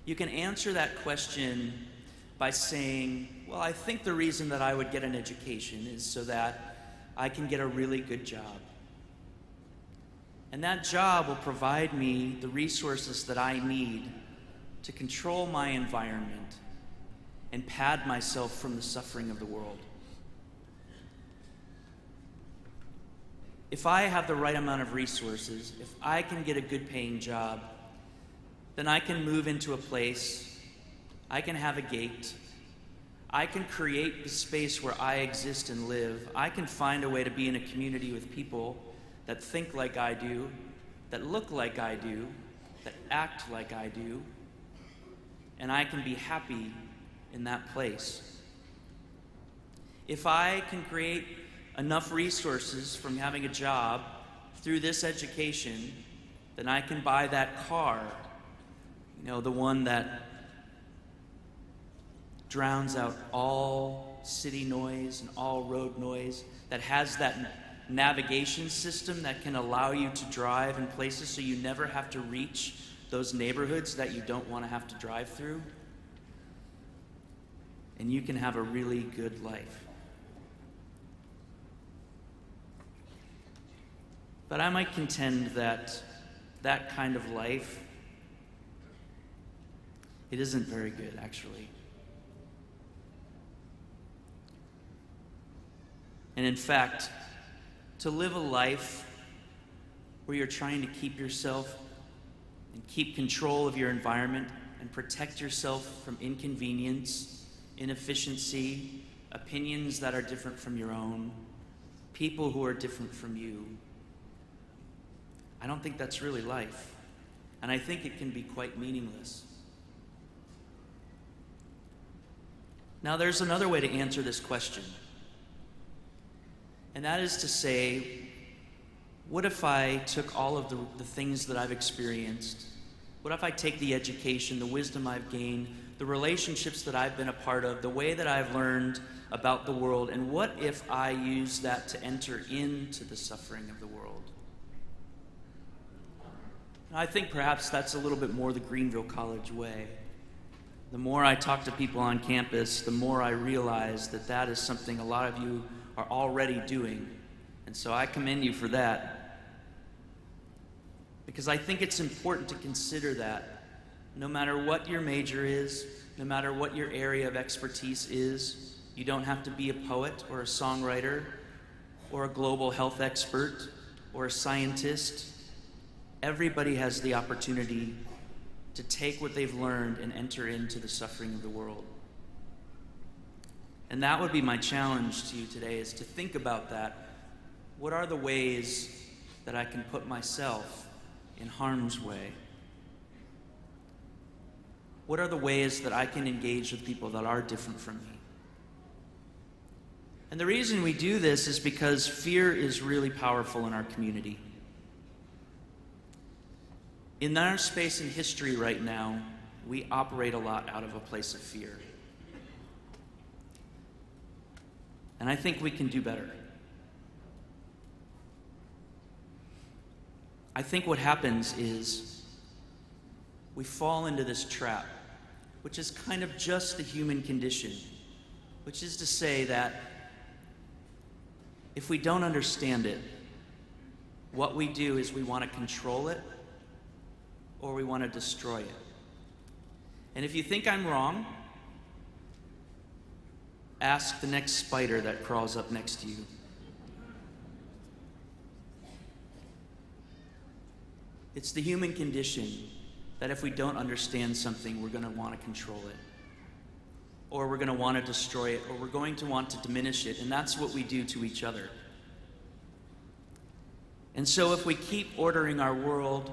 [SPEAKER 11] you can answer that question by saying, well, I think the reason that I would get an education is so that I can get a really good job. And that job will provide me the resources that I need to control my environment and pad myself from the suffering of the world. If I have the right amount of resources, if I can get a good paying job, then I can move into a place, I can have a gate, I can create the space where I exist and live. I can find a way to be in a community with people that think like I do, that look like I do, that act like I do, and I can be happy in that place. If I can create enough resources from having a job through this education, then I can buy that car, the one that drowns out all city noise and all road noise, that has that navigation system that can allow you to drive in places so you never have to reach those neighborhoods that you don't want to have to drive through. And you can have a really good life. But I might contend that that kind of life, it isn't very good, actually. And in fact, to live a life where you're trying to keep yourself and keep control of your environment and protect yourself from inconvenience, inefficiency, opinions that are different from your own, people who are different from you, I don't think that's really life. And I think it can be quite meaningless. Now, there's another way to answer this question. And that is to say, what if I took all of the things that I've experienced? What if I take the education, the wisdom I've gained, the relationships that I've been a part of, the way that I've learned about the world, and what if I use that to enter into the suffering of the world? And I think perhaps that's a little bit more the Greenville College way. The more I talk to people on campus, the more I realize that that is something a lot of you are already doing. And so I commend you for that. Because I think it's important to consider that no matter what your major is, no matter what your area of expertise is, you don't have to be a poet or a songwriter or a global health expert or a scientist. Everybody has the opportunity to take what they've learned and enter into the suffering of the world. And that would be my challenge to you today, is to think about that. What are the ways that I can put myself in harm's way? What are the ways that I can engage with people that are different from me? And the reason we do this is because fear is really powerful in our community. In our space in history right now, we operate a lot out of a place of fear. And I think we can do better. I think what happens is we fall into this trap, which is kind of just the human condition, which is to say that if we don't understand it, what we do is we want to control it or we want to destroy it. And if you think I'm wrong, ask the next spider that crawls up next to you. It's the human condition that if we don't understand something, we're going to want to control it, or we're going to want to destroy it, or we're going to want to diminish it, and that's what we do to each other. And so if we keep ordering our world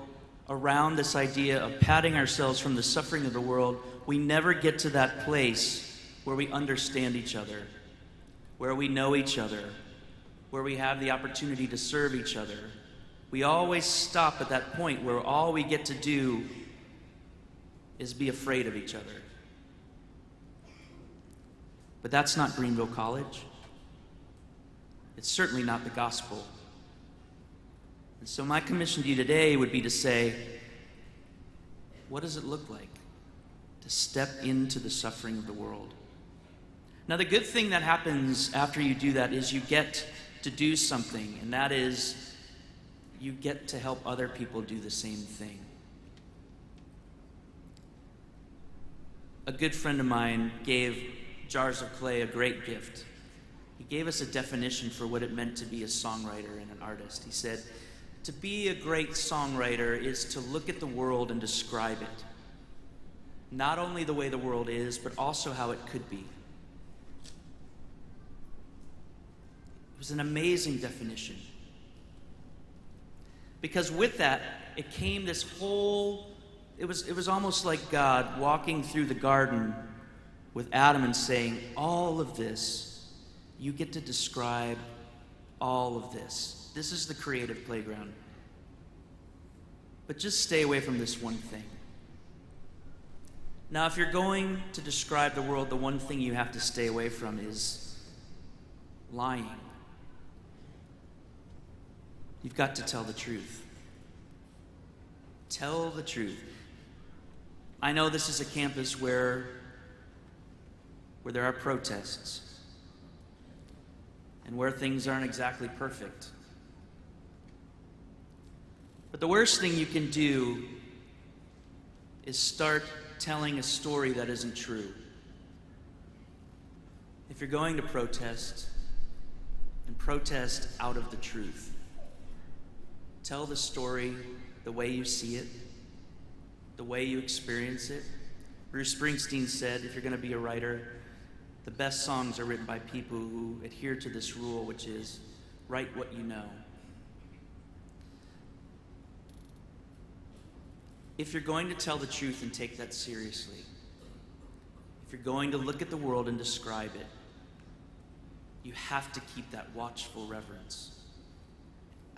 [SPEAKER 11] around this idea of patting ourselves from the suffering of the world, we never get to that place where we understand each other, where we know each other, where we have the opportunity to serve each other. We always stop at that point where all we get to do is be afraid of each other. But that's not Greenville College. It's certainly not the gospel. And so my commission to you today would be to say, what does it look like to step into the suffering of the world? Now, the good thing that happens after you do that is you get to do something, and that is you get to help other people do the same thing. A good friend of mine gave Jars of Clay a great gift. He gave us a definition for what it meant to be a songwriter and an artist. He said, to be a great songwriter is to look at the world and describe it. Not only the way the world is, but also how it could be. It was an amazing definition. Because with that, it came this whole, it was almost like God walking through the garden with Adam and saying, all of this, you get to describe all of this. This is the creative playground. But just stay away from this one thing. Now, if you're going to describe the world, the one thing you have to stay away from is lying. You've got to tell the truth. Tell the truth. I know this is a campus where there are protests and where things aren't exactly perfect. But the worst thing you can do is start telling a story that isn't true. If you're going to protest, then protest out of the truth. Tell the story the way you see it, the way you experience it. Bruce Springsteen said, if you're going to be a writer, the best songs are written by people who adhere to this rule, which is, write what you know. If you're going to tell the truth and take that seriously, if you're going to look at the world and describe it, you have to keep that watchful reverence.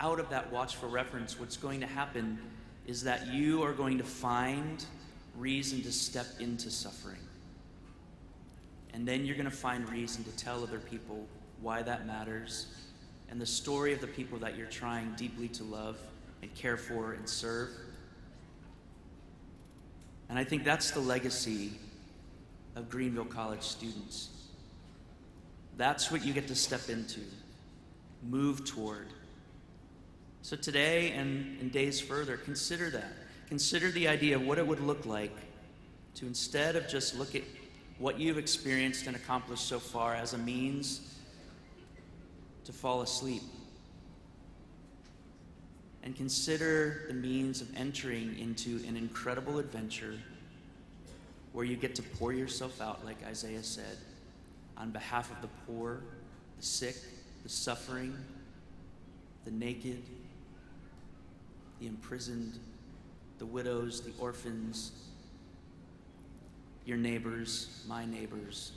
[SPEAKER 11] Out of that watchful reverence, what's going to happen is that you are going to find reason to step into suffering. And then you're going to find reason to tell other people why that matters and the story of the people that you're trying deeply to love and care for and serve. And I think that's the legacy of Greenville College students. That's what you get to step into, move toward. So today and in days further, consider that. Consider the idea of what it would look like to, instead of just look at what you've experienced and accomplished so far as a means to fall asleep, and consider the means of entering into an incredible adventure where you get to pour yourself out, like Isaiah said, on behalf of the poor, the sick, the suffering, the naked, the imprisoned, the widows, the orphans, your neighbors, my neighbors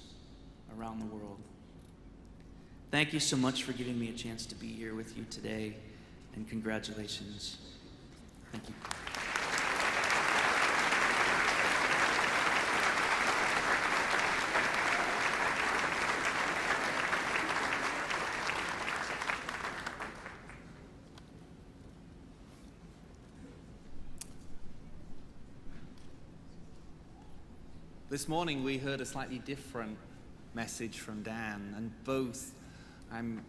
[SPEAKER 11] around the world. Thank you so much for giving me a chance to be here with you today, and congratulations. Thank you.
[SPEAKER 5] This morning we heard a slightly different message from Dan, and both, I'm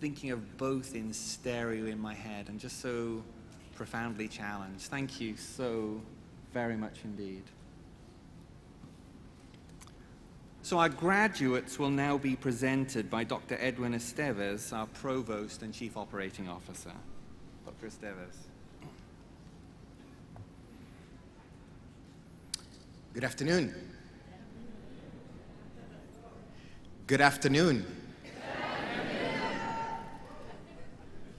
[SPEAKER 5] thinking of both in stereo in my head and just so profoundly challenged. Thank you so very much indeed. So our graduates will now be presented by Dr. Edwin Esteves, our Provost and Chief Operating Officer. Dr. Esteves.
[SPEAKER 12] Good afternoon. Good afternoon.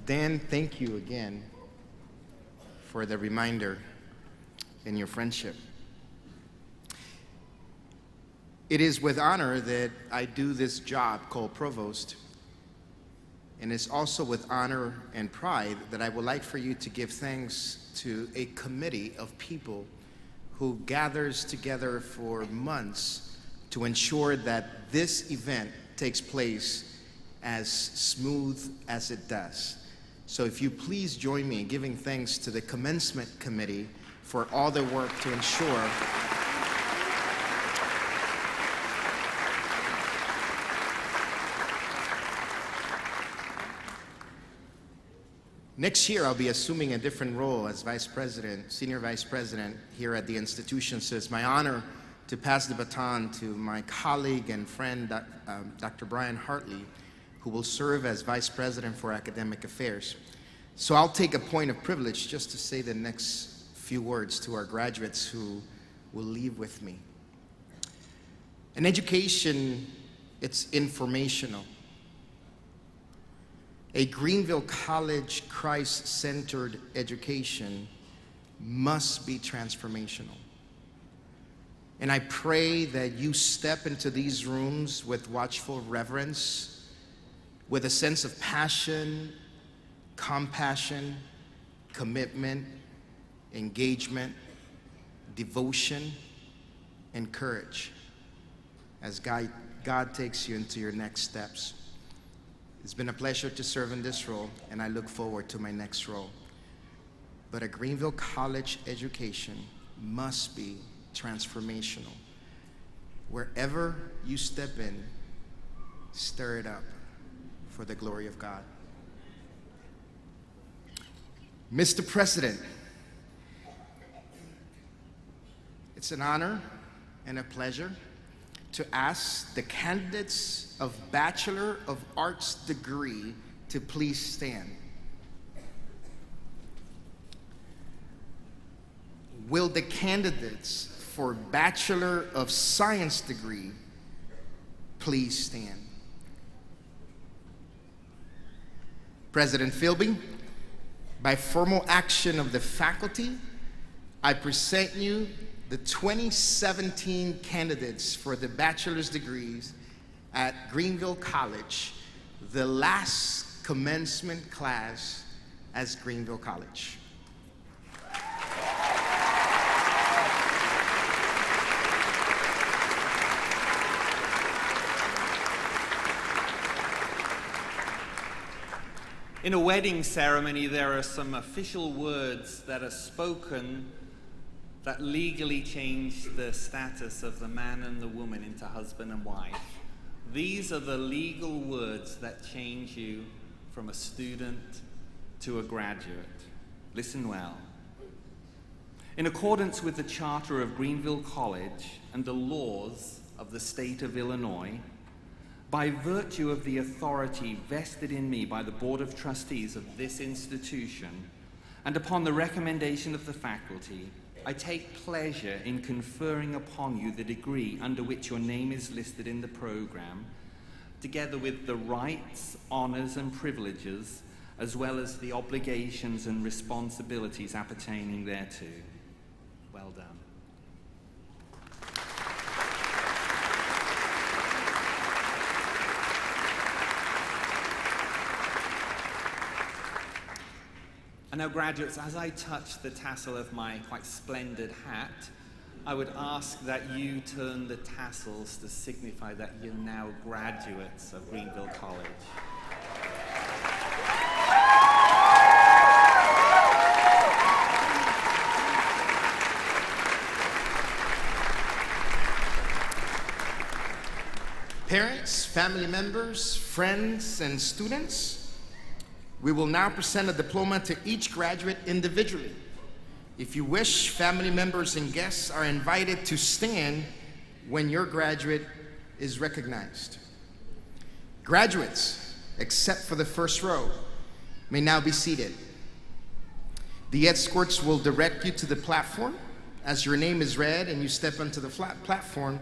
[SPEAKER 12] Dan, thank you again for the reminder in your friendship. It is with honor that I do this job called provost, and it's also with honor and pride that I would like for you to give thanks to a committee of people who gathers together for months to ensure that this event takes place as smooth as it does. So if you please join me in giving thanks to the Commencement Committee for all their work to ensure next year, I'll be assuming a different role as Vice President, Senior Vice President here at the institution. So it's my honor to pass the baton to my colleague and friend, Dr. Brian Hartley, who will serve as Vice President for Academic Affairs. So I'll take a point of privilege just to say the next few words to our graduates who will leave with me. In education, it's informational. A Greenville College Christ-centered education must be transformational. And I pray that you step into these rooms with watchful reverence, with a sense of passion, compassion, commitment, engagement, devotion, and courage as God takes you into your next steps. It's been a pleasure to serve in this role, and I look forward to my next role. But a Greenville College education must be transformational. Wherever you step in, stir it up for the glory of God. Mr. President, it's an honor and a pleasure to ask the candidates of Bachelor of Arts degree to please stand. Will the candidates for Bachelor of Science degree please stand? President Philby, by formal action of the faculty, I present you the 2017 candidates for the bachelor's degrees at Greenville College, the last commencement class as Greenville College.
[SPEAKER 5] In a wedding ceremony, there are some official words that are spoken that legally change the status of the man and the woman into husband and wife. These are the legal words that change you from a student to a graduate. Listen well. In accordance with the Charter of Greenville College and the laws of the state of Illinois, by virtue of the authority vested in me by the Board of Trustees of this institution, and upon the recommendation of the faculty, I take pleasure in conferring upon you the degree under which your name is listed in the program, together with the rights, honors, and privileges, as well as the obligations and responsibilities appertaining thereto. Well done. And now, graduates, as I touch the tassel of my quite splendid hat, I would ask that you turn the tassels to signify that you're now graduates of Greenville College.
[SPEAKER 12] Parents, family members, friends, and students, we will now present a diploma to each graduate individually. If you wish, family members and guests are invited to stand when your graduate is recognized. Graduates, except for the first row, may now be seated. The escorts will direct you to the platform. As your name is read and you step onto the platform,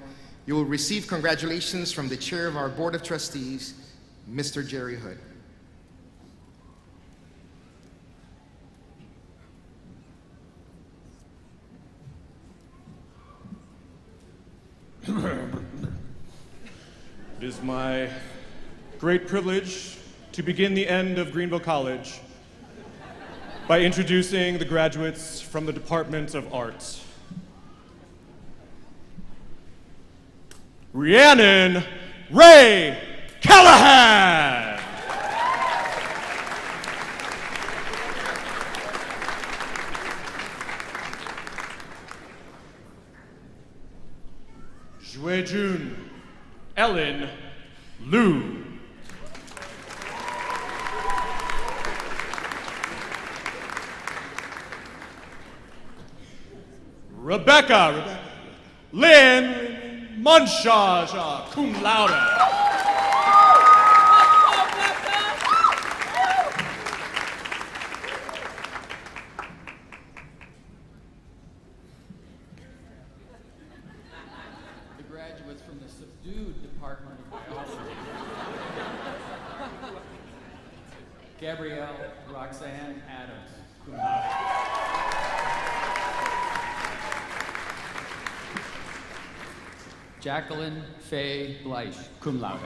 [SPEAKER 12] you will receive congratulations from the chair of our Board of Trustees, Mr. Jerry Hood.
[SPEAKER 9] It is my great privilege to begin the end of Greenville College by introducing the graduates from the Department of Arts. Rhiannon Ray Callahan. Juejun Ellen Liu. Rebecca Lynn Munshaw, cum laude.
[SPEAKER 13] The graduates from the subdued Department of Theology. Gabrielle Roxanne Adams, cum laude. Jacqueline Faye Bleich, cum laude.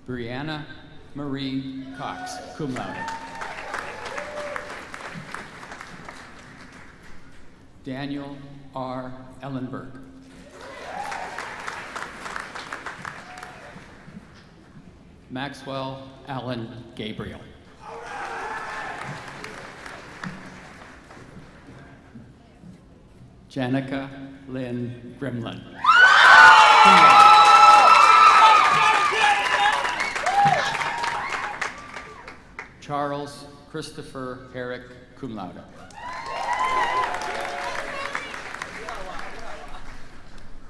[SPEAKER 13] Brianna Marie Cox, cum laude. Daniel R. Ellenberg. Maxwell Allen Gabriel. Janica Lynn Grimlin. Charles Christopher Herrick, cum laude.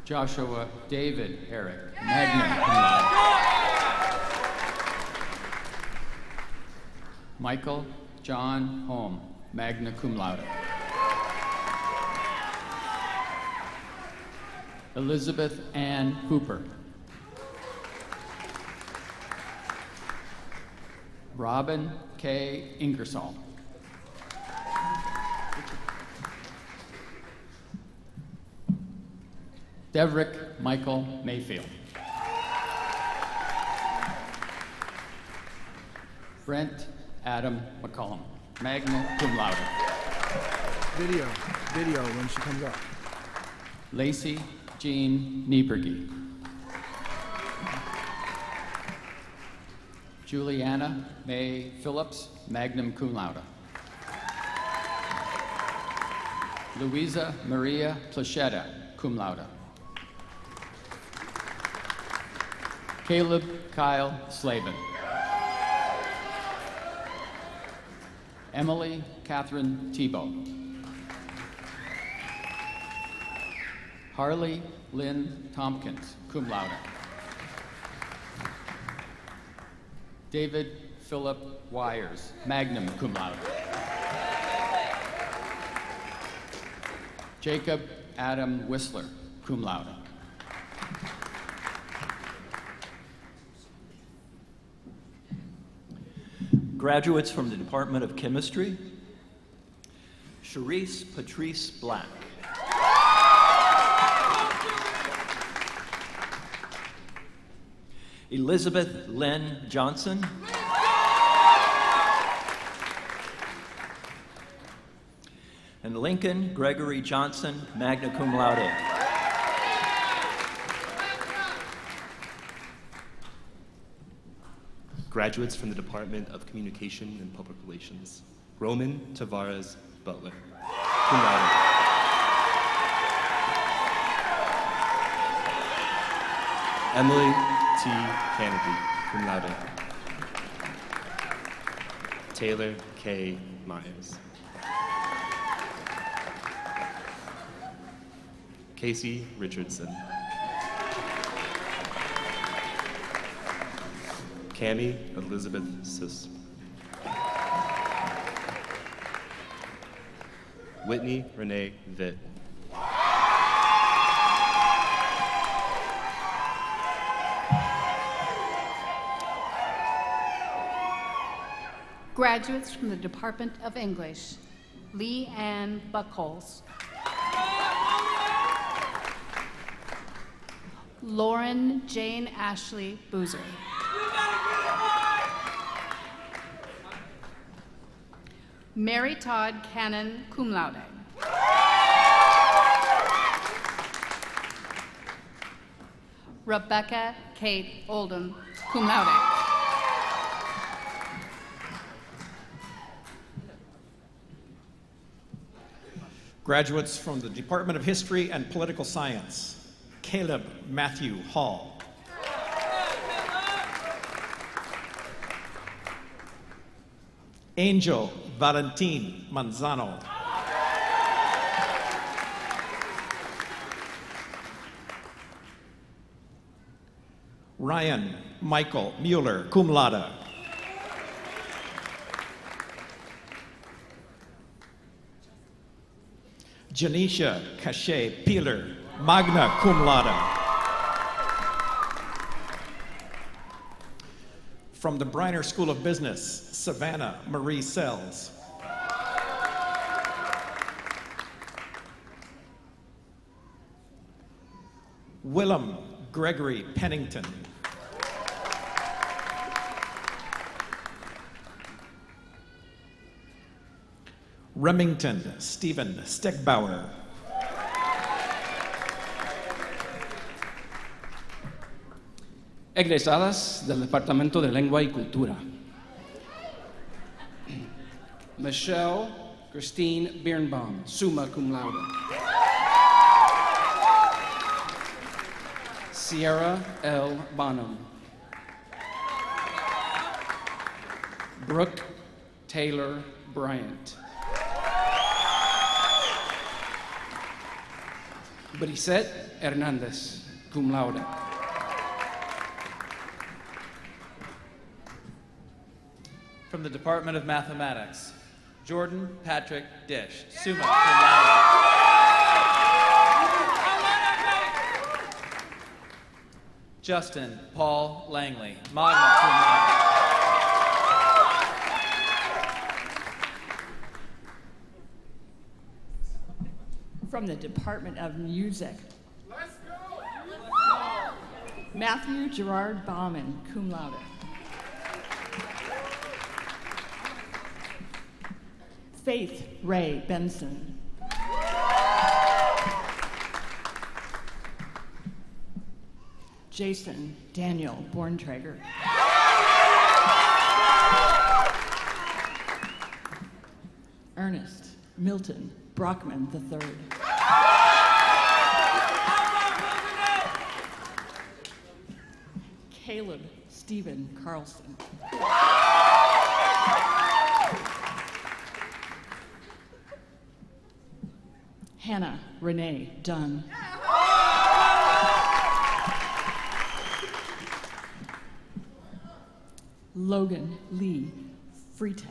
[SPEAKER 13] Joshua David Herrick, magna cum laude. Michael John Holm, magna cum laude. Elizabeth Ann Hooper. Robin K. Ingersoll. Devrick Michael Mayfield. Brent Adam McCullum, magna cum laude.
[SPEAKER 14] Video when she comes up.
[SPEAKER 13] Lacey Jean Nieberge. Juliana May Phillips, magna cum laude. Louisa Maria Plachetta, cum laude. Caleb Kyle Slavin. Emily Catherine Tebow. Harley Lynn Tompkins, cum laude. David Philip Wires, magna cum laude. Jacob Adam Whistler, cum laude.
[SPEAKER 15] Graduates from the Department of Chemistry, Charisse Patrice Black. Elizabeth Lynn Johnson. And Lincoln Gregory Johnson, magna cum laude.
[SPEAKER 16] Graduates from the Department of Communication and Public Relations, Roman Tavares Butler, cum laude. Emily T. Kennedy, cum laude. Taylor K. Myers. Casey Richardson. Cami Elizabeth Sis. Whitney Renee Vitt.
[SPEAKER 17] Graduates from the Department of English, Lee Ann Buckholz.
[SPEAKER 3] Lauren Jane Ashley Boozer. Mary Todd Cannon, cum laude. Rebecca Kate Oldham, cum laude.
[SPEAKER 17] Graduates from the Department of History and Political Science, Caleb Matthew Hall. Angel Valentin Manzano. Ryan Michael Mueller, cum laude. Janisha Cachet Peeler, magna cum laude. From the Briner School of Business, Savannah Marie Sells. Willem Gregory Pennington. Remington Stephen Steckbauer.
[SPEAKER 13] Egresadas del Departamento de Lengua y Cultura. Michelle Christine Birnbaum, summa cum laude. Sierra L. Bonham. Brooke Taylor Bryant. Brisette Hernandez, cum laude.
[SPEAKER 11] From the Department of Mathematics, Jordan Patrick Dish, summa cum laude. Justin Paul Langley, magna cum laude.
[SPEAKER 18] From the Department of Music, Matthew Gerard Bauman, cum laude. Faith Ray Benson. Jason Daniel Borntrager. Ernest Milton Brockman III. Caleb Stephen Carlson. Hannah Renee Dunn. Logan Lee Freetag.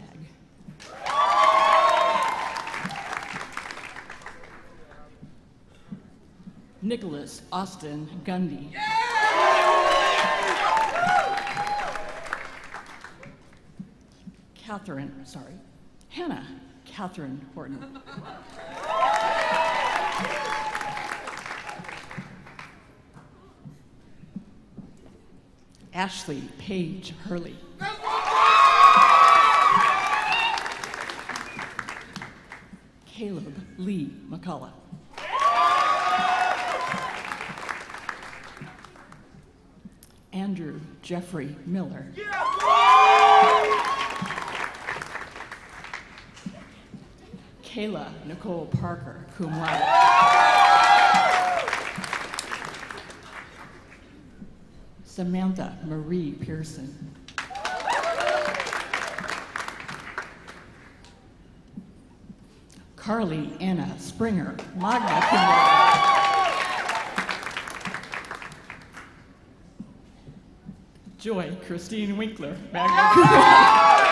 [SPEAKER 18] Nicholas Austin Gundy. Hannah Catherine Horton. Ashley Paige Hurley. Caleb Lee McCullough. Andrew Jeffrey Miller. Kayla Nicole Parker, cum laude. Samantha Marie Pearson. Carly Anna Springer, magna cum laude. Joy Christine Winkler, magna cum laude.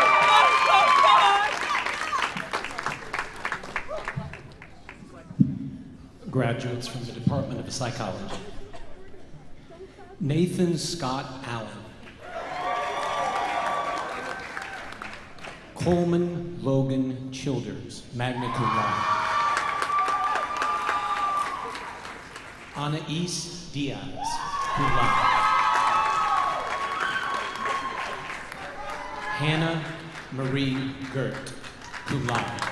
[SPEAKER 19] Graduates from the Department of Psychology. Nathan Scott Allen. Coleman Logan Childers, magna cum laude. Anais Diaz. cum laude. Hannah Marie Gert, cum laude.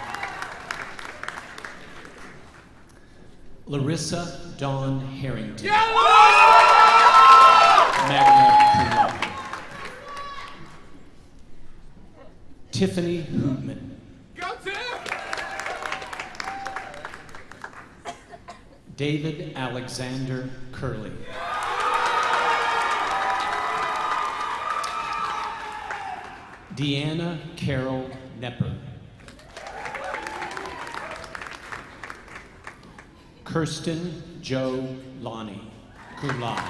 [SPEAKER 19] Larissa Dawn Harrington, magna cum laude. Tiffany Hoopman. David Alexander Curley. Deanna Carol Nepper. Kirsten Joe Lonnie, cum laude.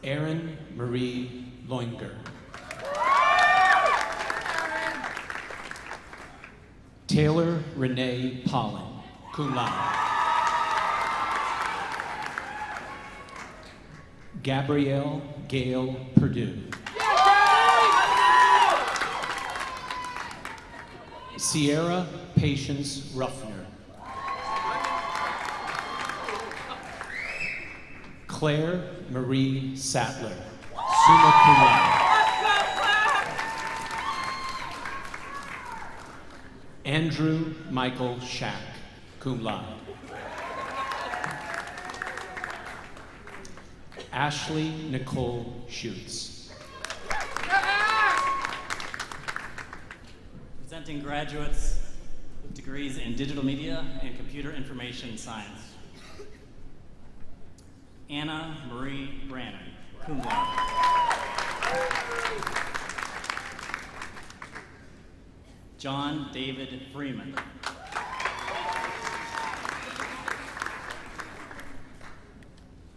[SPEAKER 19] Erin Marie Loinger. Taylor Renee Pollen, cum laude. Gabrielle Gail Perdue. Sierra Patience Ruffner. Claire Marie Sattler, summa cum laude. Andrew Michael Shack, cum laude. Ashley Nicole Schutz.
[SPEAKER 20] Presenting graduates with degrees in digital media and computer information science. Anna Marie Brannon, cum laude. John David Freeman.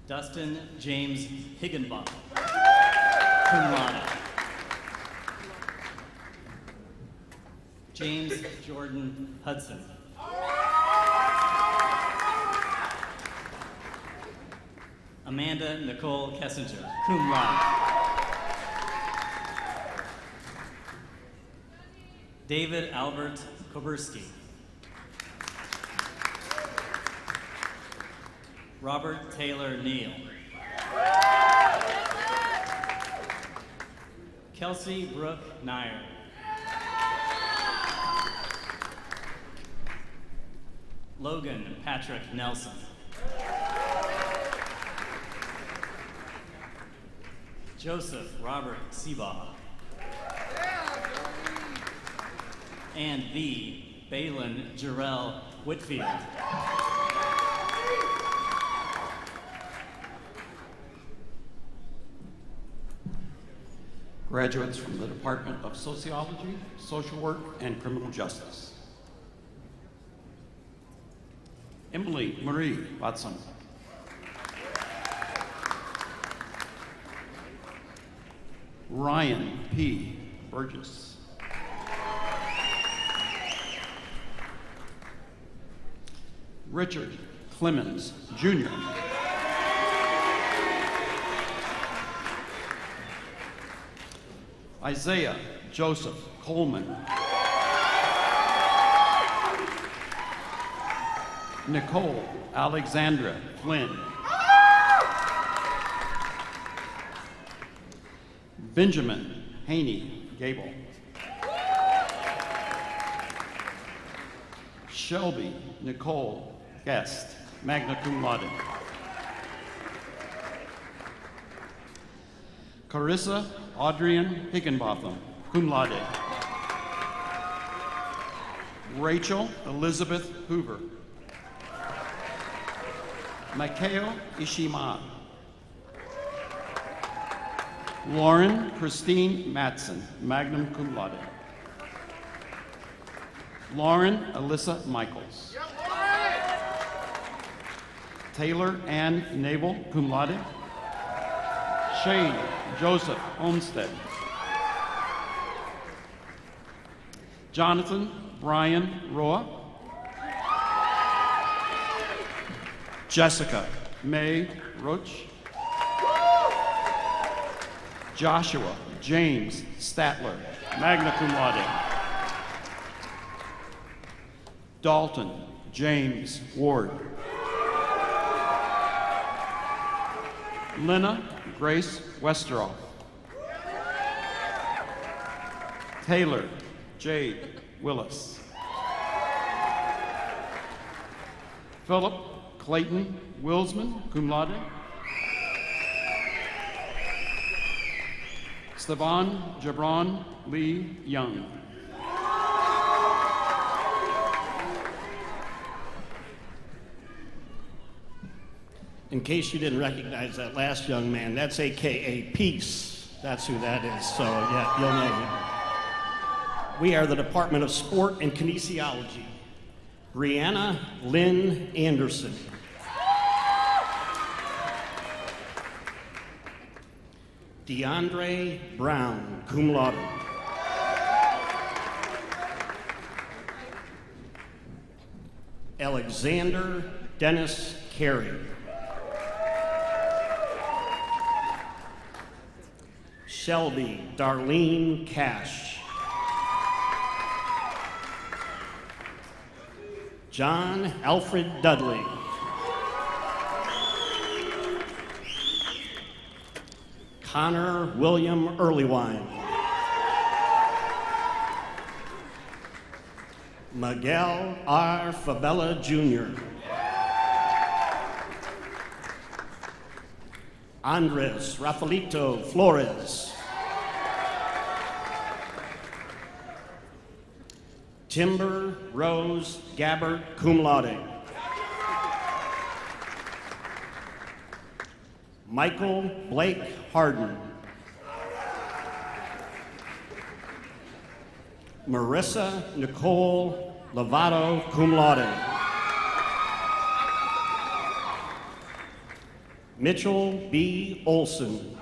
[SPEAKER 20] Dustin James Higginbotham, cum laude. James Jordan Hudson. Amanda Nicole Kessinger, cum laude. David Albert Koberski. Robert Taylor Neal. Kelsey Brooke Nyer. Logan Patrick Nelson. Joseph Robert Seabaugh. And the Balin Jarrell Whitfield.
[SPEAKER 21] Graduates from the Department of Sociology, Social Work, and Criminal Justice. Emily Marie Watson. Ryan P. Burgess. Richard Clemens, Jr. Isaiah Joseph Coleman. Nicole Alexandra Flynn. Benjamin Haney Gable. Shelby Nicole Guest, magna cum laude. Carissa Audrian Higginbotham, cum laude. Rachel Elizabeth Hoover. Mikhail Ishima. Lauren Christine Matson, magna cum laude. Lauren Alyssa Michaels. Taylor Ann Naval, cum laude. Shane Joseph Olmsted. Jonathan Brian Roa. Jessica May Roach. Joshua James Statler, magna cum laude. Dalton James Ward. Lena Grace Westeroff. Taylor Jade Willis. Philip Clayton Wilsman, cum laude. Stevan Jabron Lee Young.
[SPEAKER 1] In case you didn't recognize that last young man, that's AKA Peace. That's who that is, so yeah, you'll know him. We are the Department of Sport and Kinesiology. Brianna Lynn Anderson. DeAndre Brown, cum laude. Alexander Dennis Carey. Shelby Darlene Cash. John Alfred Dudley. Connor William Earlywine. Miguel R. Fabella Jr. Andres Rafaelito Flores. Timber Rose Gabbard, cum laude. Michael Blake Harden. Marissa Nicole Lovato, cum laude. Mitchell B. Olson.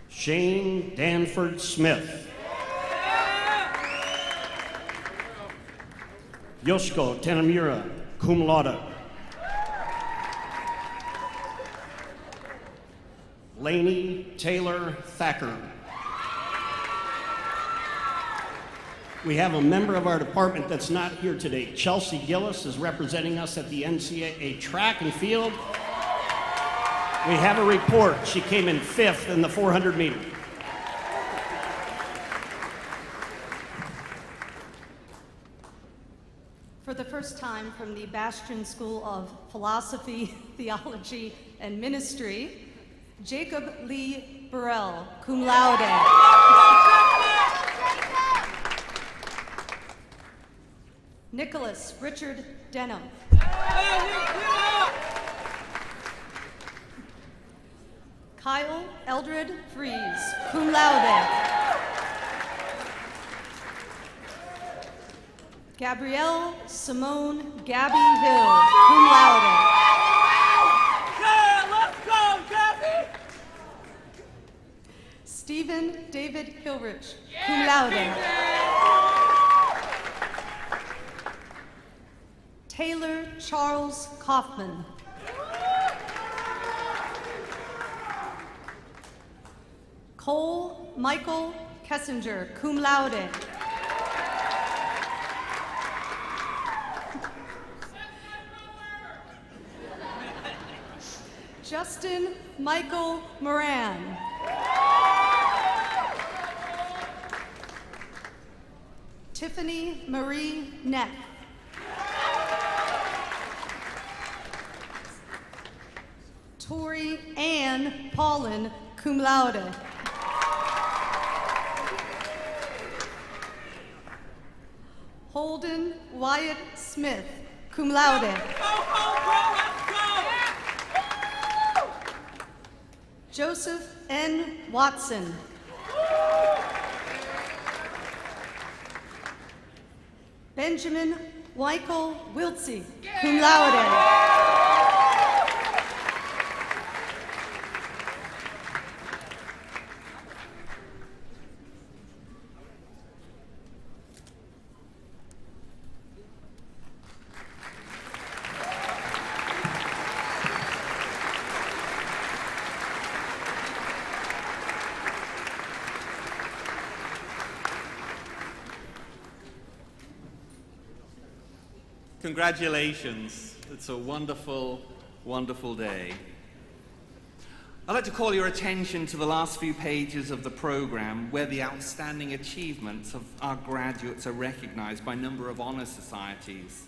[SPEAKER 1] Shane Danford Smith. Yoshiko Tanamura, cum laude. Lainey Taylor Thacker. We have a member of our department that's not here today. Chelsea Gillis is representing us at the NCAA track and field. We have a report. She came in 5th in the 400 meter.
[SPEAKER 22] For the first time from the Bastian School of Philosophy, Theology, and Ministry, Jacob Lee Burrell, cum laude. Nicholas Richard Denham. Kyle Eldred Fries, cum laude. Gabrielle Simone Gabby Hill, cum laude.
[SPEAKER 2] Yeah, let's go, Gabby!
[SPEAKER 22] Stephen David Hilrich, cum laude. Taylor Charles Kaufman. Cole Michael Kessinger, cum laude. Justin Michael Moran. Tiffany Marie Neff. Tori Ann Paulin, cum laude. Holden Wyatt Smith, cum laude. Joseph N. Watson. Benjamin Michael Wiltsey, cum laude.
[SPEAKER 5] Congratulations. It's a wonderful, wonderful day. I'd like to call your attention to the last few pages of the program where the outstanding achievements of our graduates are recognized by a number of honor societies.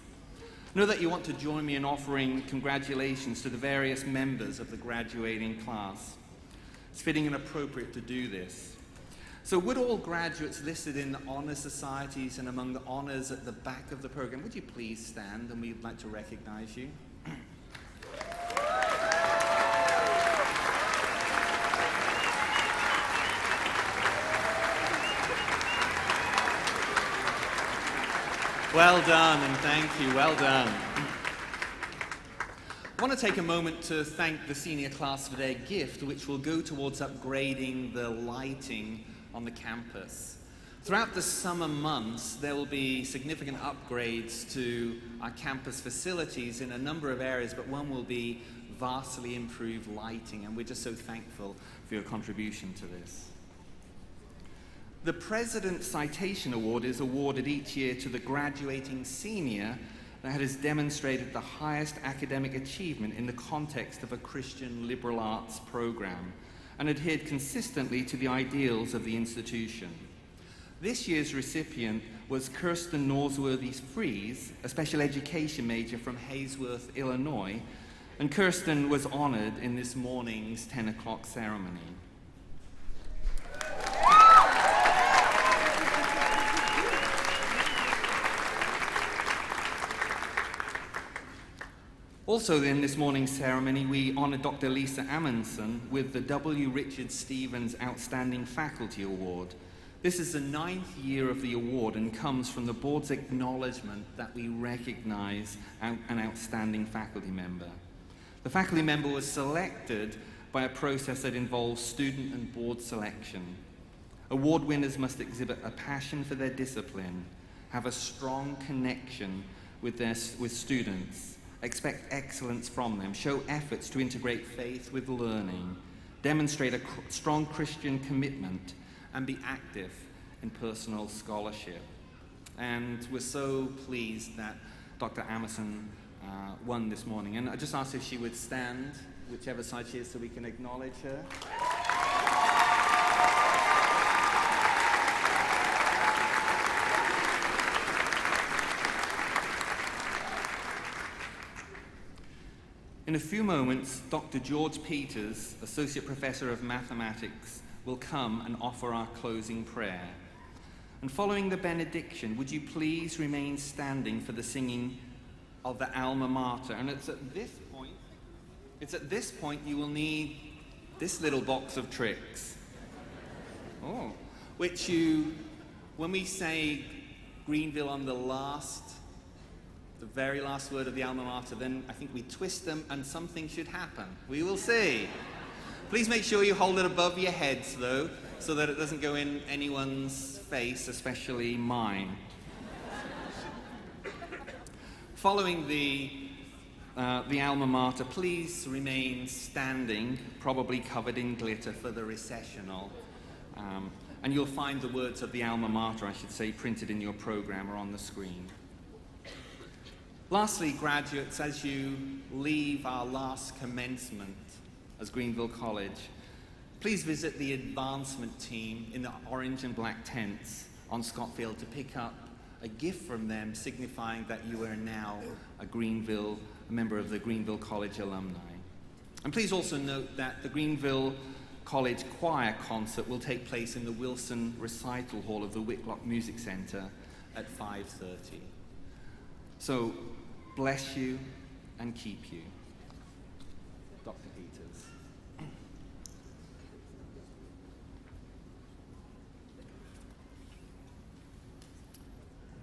[SPEAKER 5] Know that you want to join me in offering congratulations to the various members of the graduating class. It's fitting and appropriate to do this. So would all graduates listed in the honor societies and among the honors at the back of the program, would you please stand, and we'd like to recognize you. Well done, and thank you, well done. I want to take a moment to thank the senior class for their gift, which will go towards upgrading the lighting on the campus. Throughout the summer months, there will be significant upgrades to our campus facilities in a number of areas, but one will be vastly improved lighting, and we're just so thankful for your contribution to this. The President's Citation Award is awarded each year to the graduating senior that has demonstrated the highest academic achievement in the context of a Christian liberal arts program and adhered consistently to the ideals of the institution. This year's recipient was Kirsten Norsworthy-Fries, a special education major from Haysworth, Illinois, and Kirsten was honored in this morning's 10 o'clock ceremony. Also in this morning's ceremony, we honor Dr. Lisa Amundsen with the W. Richard Stevens Outstanding Faculty Award. This is the 9th year of the award and comes from the board's acknowledgement that we recognize an outstanding faculty member. The faculty member was selected by a process that involves student and board selection. Award winners must exhibit a passion for their discipline, have a strong connection with students, expect excellence from them, show efforts to integrate faith with learning, demonstrate a strong Christian commitment, and be active in personal scholarship. And we're so pleased that Dr. Amundsen won this morning. And I just asked if she would stand, whichever side she is, so we can acknowledge her. In a few moments, Dr. George Peters, Associate Professor of Mathematics, will come and offer our closing prayer. And following the benediction, would you please remain standing for the singing of the Alma Mater? And it's at this point you will need this little box of tricks. Which when we say Greenville on the very last word of the Alma Mater, then I think we twist them and something should happen. We will see. Please make sure you hold it above your heads, though, so that it doesn't go in anyone's face, especially mine. Following the Alma Mater, please remain standing, probably covered in glitter, for the recessional. And you'll find the words of the Alma Mater, I should say, printed in your program or on the screen. Lastly, graduates, as you leave our last commencement as Greenville College, please visit the advancement team in the orange and black tents on Scotfield to pick up a gift from them signifying that you are now a member of the Greenville College alumni. And please also note that the Greenville College Choir concert will take place in the Wilson Recital Hall of the Whitlock Music Center at 5:30. So, bless you and keep you. Dr. Peters.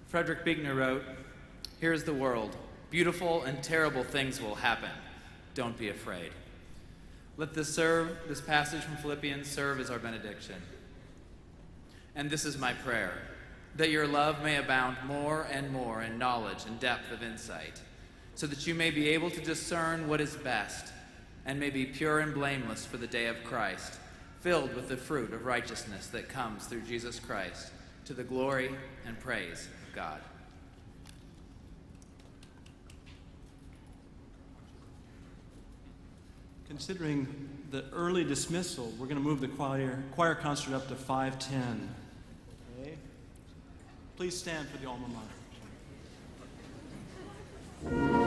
[SPEAKER 11] Frederick Buechner wrote, "Here's the world. Beautiful and terrible things will happen. Don't be afraid." Let this passage from Philippians serve as our benediction. And this is my prayer, that your love may abound more and more in knowledge and depth of insight, so that you may be able to discern what is best, and may be pure and blameless for the day of Christ, filled with the fruit of righteousness that comes through Jesus Christ, to the glory and praise of God.
[SPEAKER 8] Considering the early dismissal, we're going to move the choir concert up to 5:10. Okay? Please stand for the alma mater.